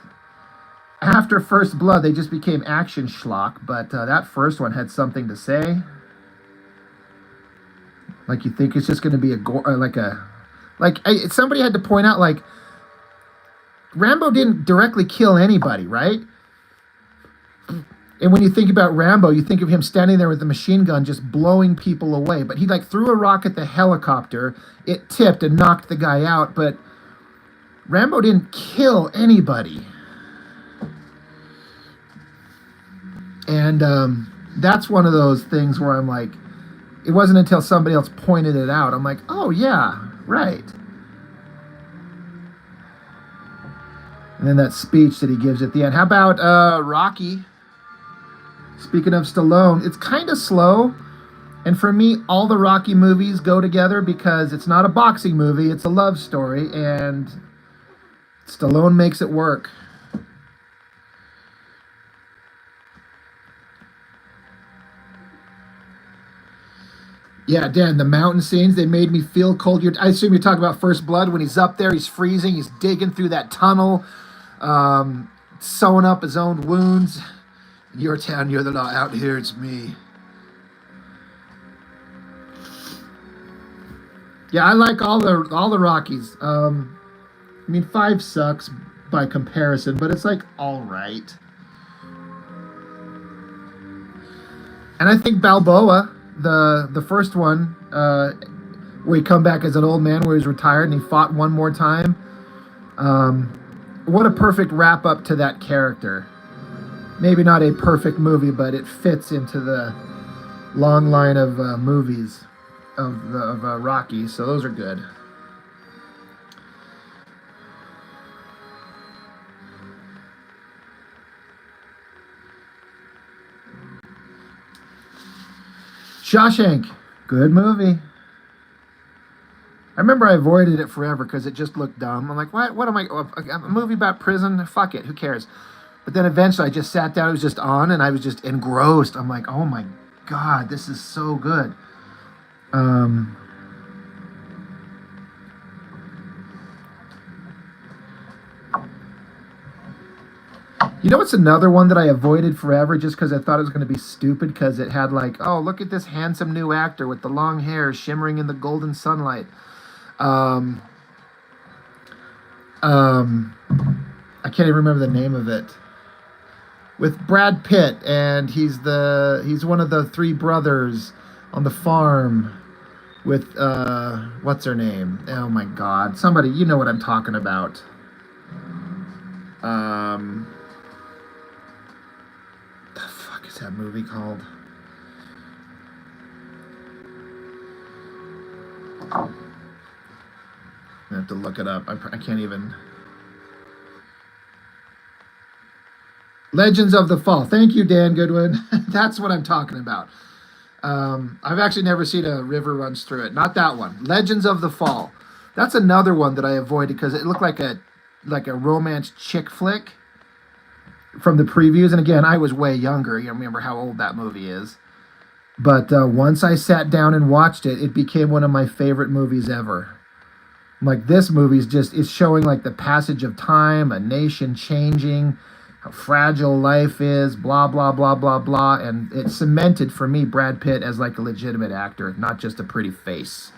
After First Blood, they just became action schlock, but that first one had something to say. Like you think it's just going to be somebody had to point out, like, Rambo didn't directly kill anybody, right? And when you think about Rambo, you think of him standing there with a machine gun just blowing people away. But he like threw a rock at the helicopter, it tipped and knocked the guy out, but Rambo didn't kill anybody. And that's one of those things where I'm like, it wasn't until somebody else pointed it out. I'm like, oh yeah, right. And then that speech that he gives at the end. How about Rocky? Speaking of Stallone, it's kind of slow. And for me, all the Rocky movies go together because it's not a boxing movie, it's a love story. And Stallone makes it work. Yeah, Dan, the mountain scenes, they made me feel cold. I assume you're talking about First Blood when he's up there, he's freezing, he's digging through that tunnel, sewing up his own wounds. In your town, you're the law. Out here, it's me. Yeah, I like all the Rockies. I mean, 5 sucks by comparison, but it's like all right. And I think Balboa, the first one, where he come back as an old man, where he's retired and he fought one more time. What a perfect wrap up to that character. Maybe not a perfect movie, but it fits into the long line of movies of Rocky, so those are good. Shawshank, good movie. I remember I avoided it forever because it just looked dumb. I'm like, what am I, a movie about prison? Fuck it, who cares? But then eventually I just sat down, it was just on, and I was just engrossed. I'm like, oh my God, this is so good. You know what's another one that I avoided forever just because I thought it was going to be stupid because it had like, oh, look at this handsome new actor with the long hair shimmering in the golden sunlight. I can't even remember the name of it. With Brad Pitt, and he's one of the 3 brothers on the farm with what's her name? Oh my God, somebody, you know what I'm talking about. The fuck is that movie called? I have to look it up. I can't even. Legends of the Fall. Thank you, Dan Goodwin. That's what I'm talking about. I've actually never seen a river runs through it. Not that one. Legends of the Fall. That's another one that I avoided because it looked like a romance chick flick from the previews. And again, I was way younger. You remember how old that movie is. But once I sat down and watched it, it became one of my favorite movies ever. Like, this movie's it's showing like the passage of time, a nation changing, how fragile life is, blah, blah, blah, blah, blah. And it cemented for me Brad Pitt as like a legitimate actor, not just a pretty face.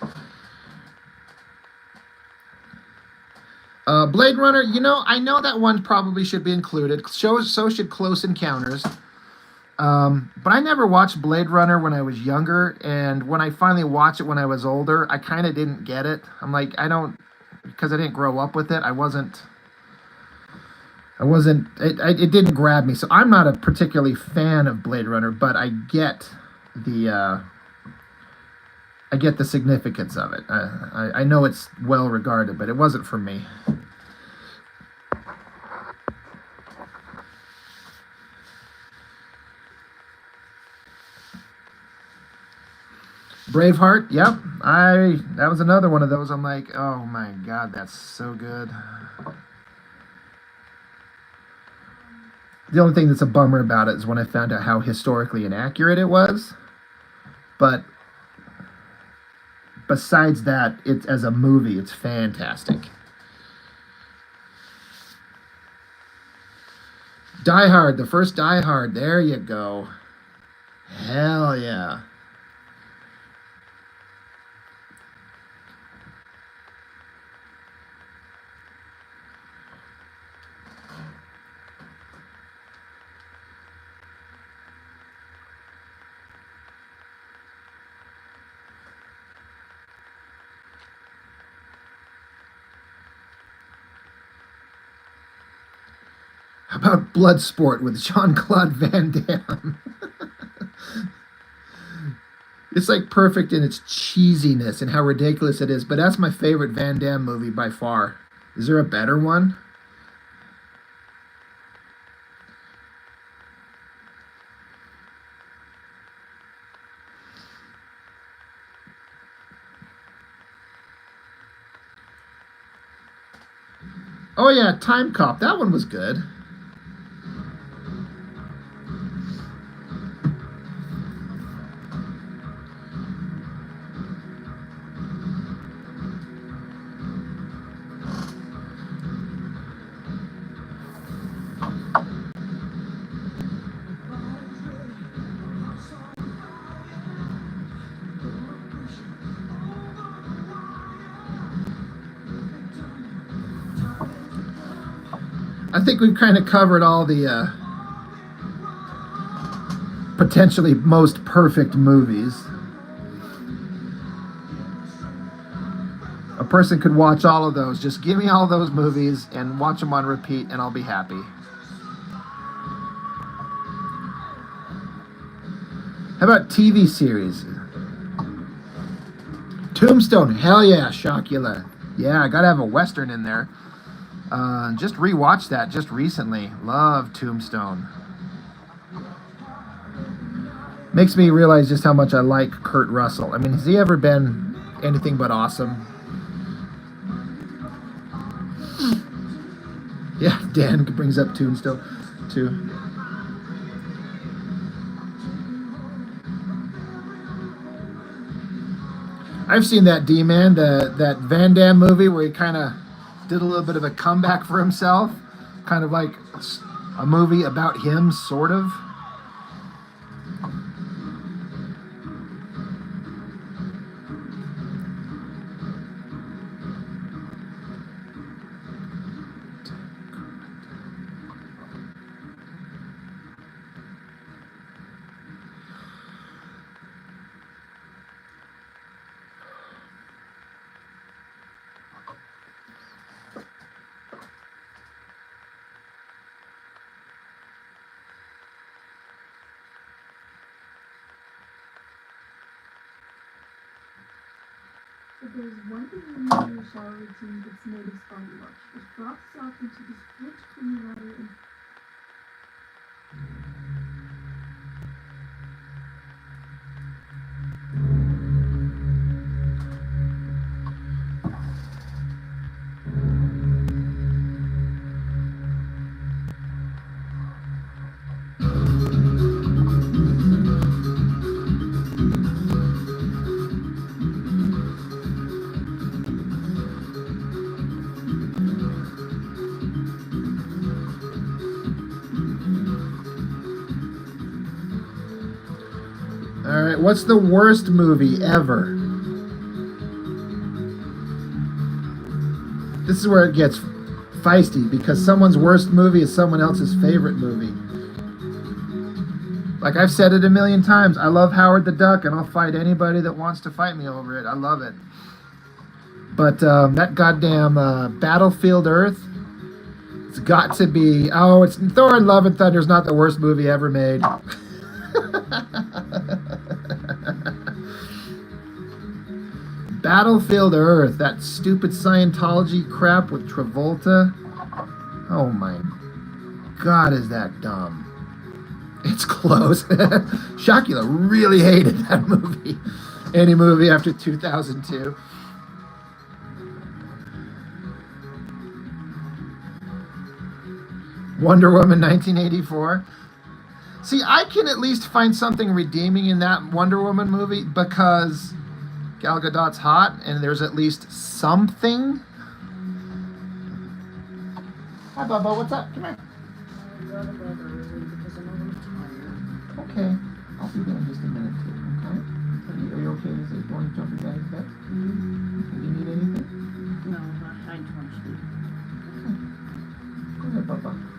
Blade Runner, I know that one probably should be included. So should Close Encounters. But I never watched Blade Runner when I was younger, and when I finally watched it when I was older, I kind of didn't get it. I'm like, because I didn't grow up with it, I wasn't I wasn't. It didn't grab me. So I'm not a particularly fan of Blade Runner, but I get the significance of it. I know it's well regarded, but it wasn't for me. Braveheart, yep. That was another one of those. I'm like, oh my god, that's so good. The only thing that's a bummer about it is when I found out how historically inaccurate it was. But besides that, it's as a movie, it's fantastic. Die Hard, the first Die Hard, there you go. Hell yeah. How about Bloodsport with Jean-Claude Van Damme? It's like perfect in its cheesiness and how ridiculous it is, but that's my favorite Van Damme movie by far. Is there a better one? Oh yeah, Time Cop. That one was good. I think we've kind of covered all the potentially most perfect movies. A person could watch all of those. Just give me all those movies and watch them on repeat and I'll be happy. How about TV series? Tombstone, hell yeah, Shockula. Yeah, I gotta have a Western in there. Just rewatched that just recently. Love Tombstone. Makes me realize just how much I like Kurt Russell. I mean, has he ever been anything but awesome? Yeah, Dan brings up Tombstone too. I've seen that D-Man, that Van Damme movie where he kind of did a little bit of a comeback for himself, kind of like a movie about him, sort of. But there's one thing in your shower routine that's made of body wash. It drops off into this rich, clean water and All right, what's the worst movie ever? This is where it gets feisty because someone's worst movie is someone else's favorite movie. Like I've said it a million times, I love Howard the Duck and I'll fight anybody that wants to fight me over it. I love it. But that goddamn Battlefield Earth, It's got to be. Oh, it's Thor and Love and Thunder is not the worst movie ever made. Battlefield Earth, that stupid Scientology crap with Travolta. Oh my God, is that dumb? It's close. Shakila really hated that movie. Any movie after 2002. Wonder Woman 1984. See, I can at least find something redeeming in that Wonder Woman movie because Gal Gadot's hot and there's at least something. Hi, Bubba. What's up? Come here. Okay. I'll be there in just a minute, too. Okay? Are you okay? Is it going to jump your daddy's bed? Do you need anything? No, I don't want to. Go ahead, Bubba.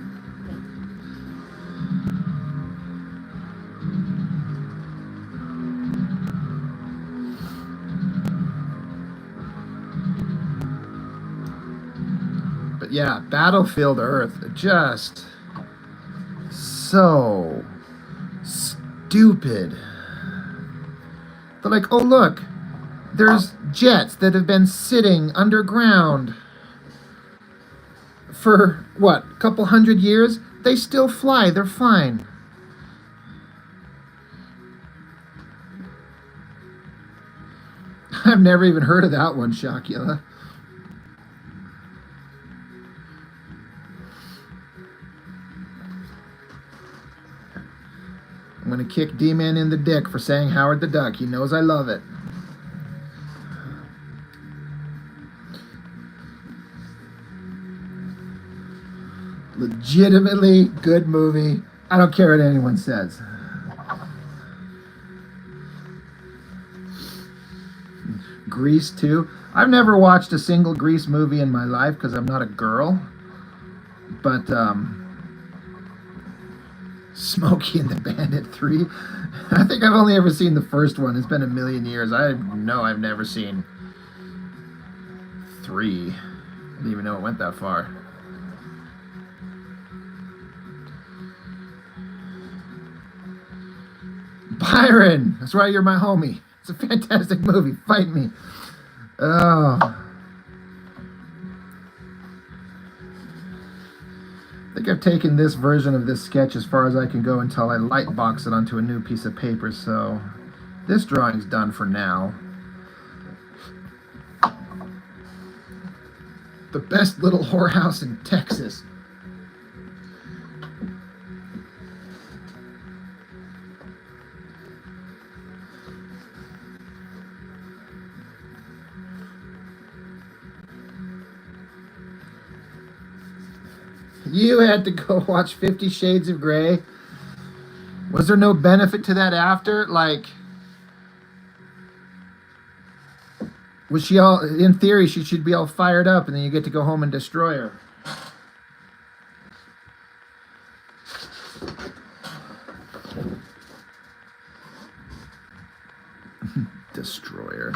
But yeah, Battlefield Earth, just so stupid. They're like, oh look, there's jets that have been sitting underground for what, a couple hundred years? They still fly, they're fine. I've never even heard of that one, Shakila. I'm gonna kick D-Man in the dick for saying Howard the Duck. He knows I love it. Legitimately good movie. I don't care what anyone says. Grease 2. I've never watched a single Grease movie in my life because I'm not a girl. But, Smokey and the Bandit 3. I think I've only ever seen the first one. It's been a million years. I know I've never seen 3. I didn't even know it went that far. Byron! That's why you're my homie. It's a fantastic movie. Fight me. Oh. I think I've taken this version of this sketch as far as I can go until I lightbox it onto a new piece of paper, so this drawing's done for now. The best little whorehouse in Texas. You had to go watch 50 Shades of Grey. Was there no benefit to that after? Like, was she all, in theory, she should be all fired up and then you get to go home and destroy her. Destroyer.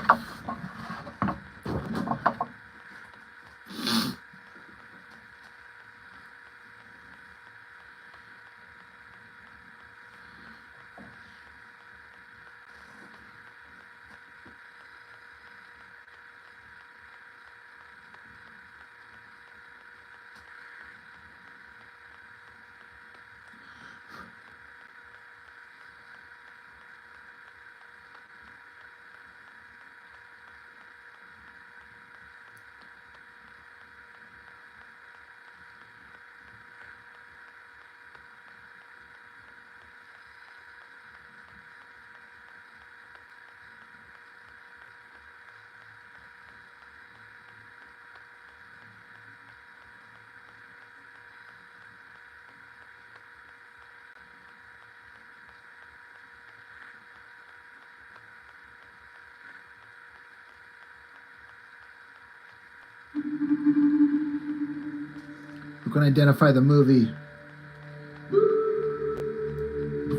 Who can identify the movie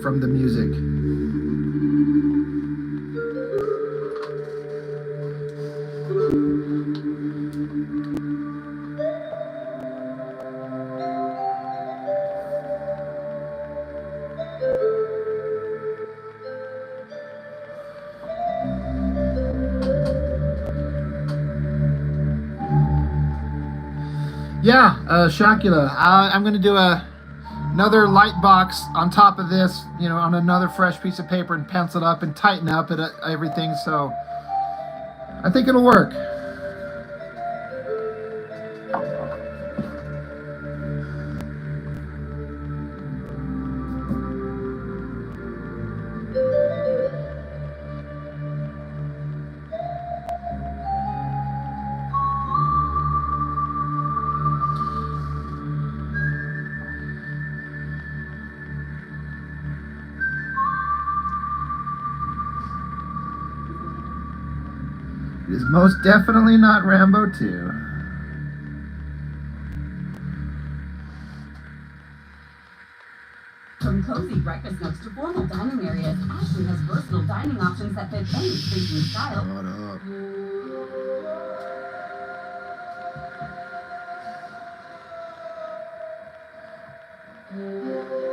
from the music? Yeah, Shocula. I'm gonna do another light box on top of this, you know, on another fresh piece of paper and pencil it up and tighten up everything. So I think it'll work. It is most definitely not Rambo 2. From cozy breakfast nooks to formal dining areas, Ashley has versatile dining options that fit any sleeping style. Shut up.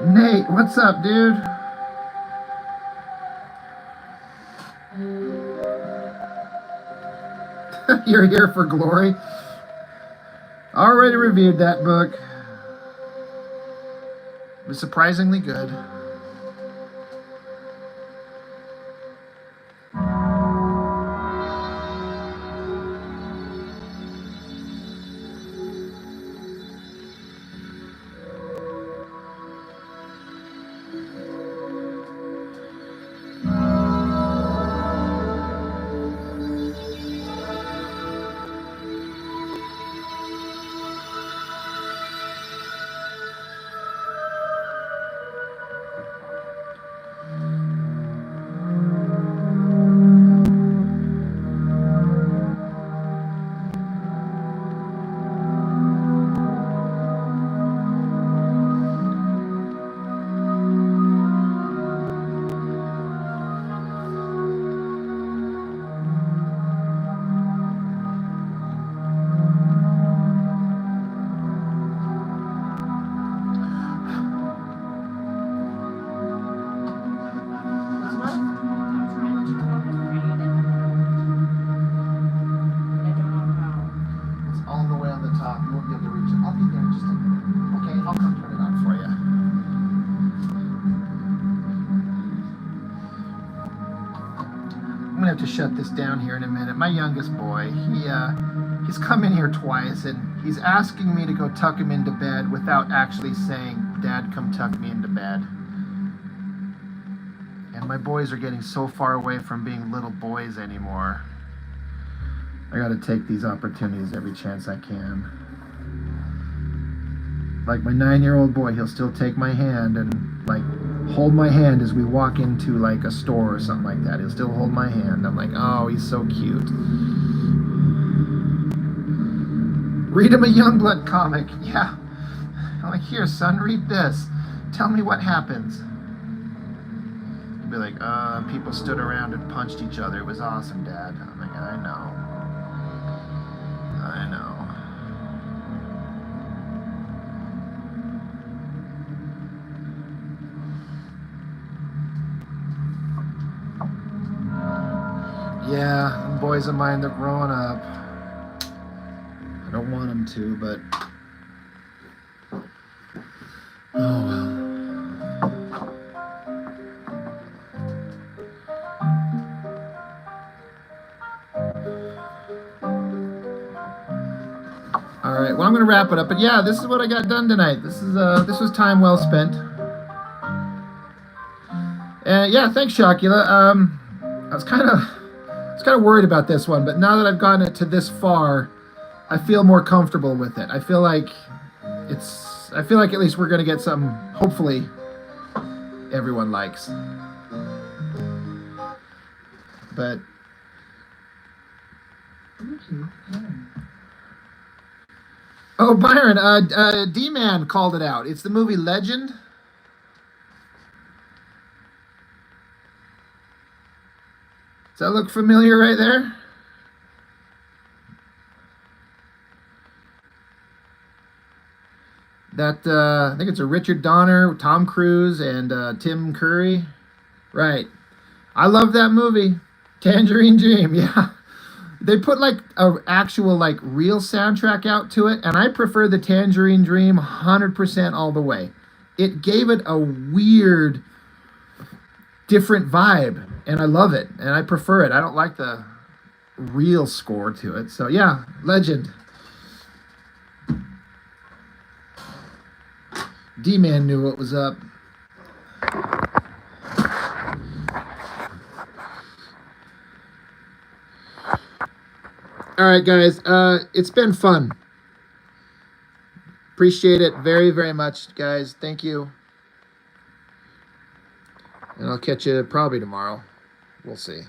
Nate, what's up, dude? You're here for glory. Already reviewed that book. It was surprisingly good. I'm gonna have to shut this down here in a minute. My youngest boy, he's come in here twice and he's asking me to go tuck him into bed without actually saying, "Dad, come tuck me into bed." And my boys are getting so far away from being little boys anymore. I gotta take these opportunities every chance I can. Like my 9-year-old boy, he'll still take my hand and like hold my hand as we walk into like a store or something like that. He'll still hold my hand. I'm like, oh, he's so cute. Read him a Youngblood comic. Yeah. I'm like, here, son, read this. Tell me what happens. He'll be like, people stood around and punched each other. It was awesome, Dad. I'm like, I know. I know. Yeah, them boys of mine, they're growing up. I don't want them to, but oh well. All right, well, I'm gonna wrap it up, but yeah, this is what I got done tonight. This was time well spent. And yeah, thanks, Shocula. I was kind of worried about this one, but now that I've gotten it to this far, I feel more comfortable with it. I feel like at least we're gonna get something hopefully everyone likes. But Bluetooth pairing. oh, Byron, D-Man called it out. It's the movie Legend. Does that look familiar right there? That I think it's a Richard Donner, Tom Cruise, and Tim Curry. Right. I love that movie. Tangerine Dream, yeah. They put like a actual like real soundtrack out to it, and I prefer the Tangerine Dream 100% all the way. It gave it a weird, different vibe, and I love it, and I prefer it. I don't like the real score to it. So yeah, legend. D-Man knew what was up. All right, guys. It's been fun. Appreciate it very, very much, guys. Thank you. And I'll catch you probably tomorrow. We'll see.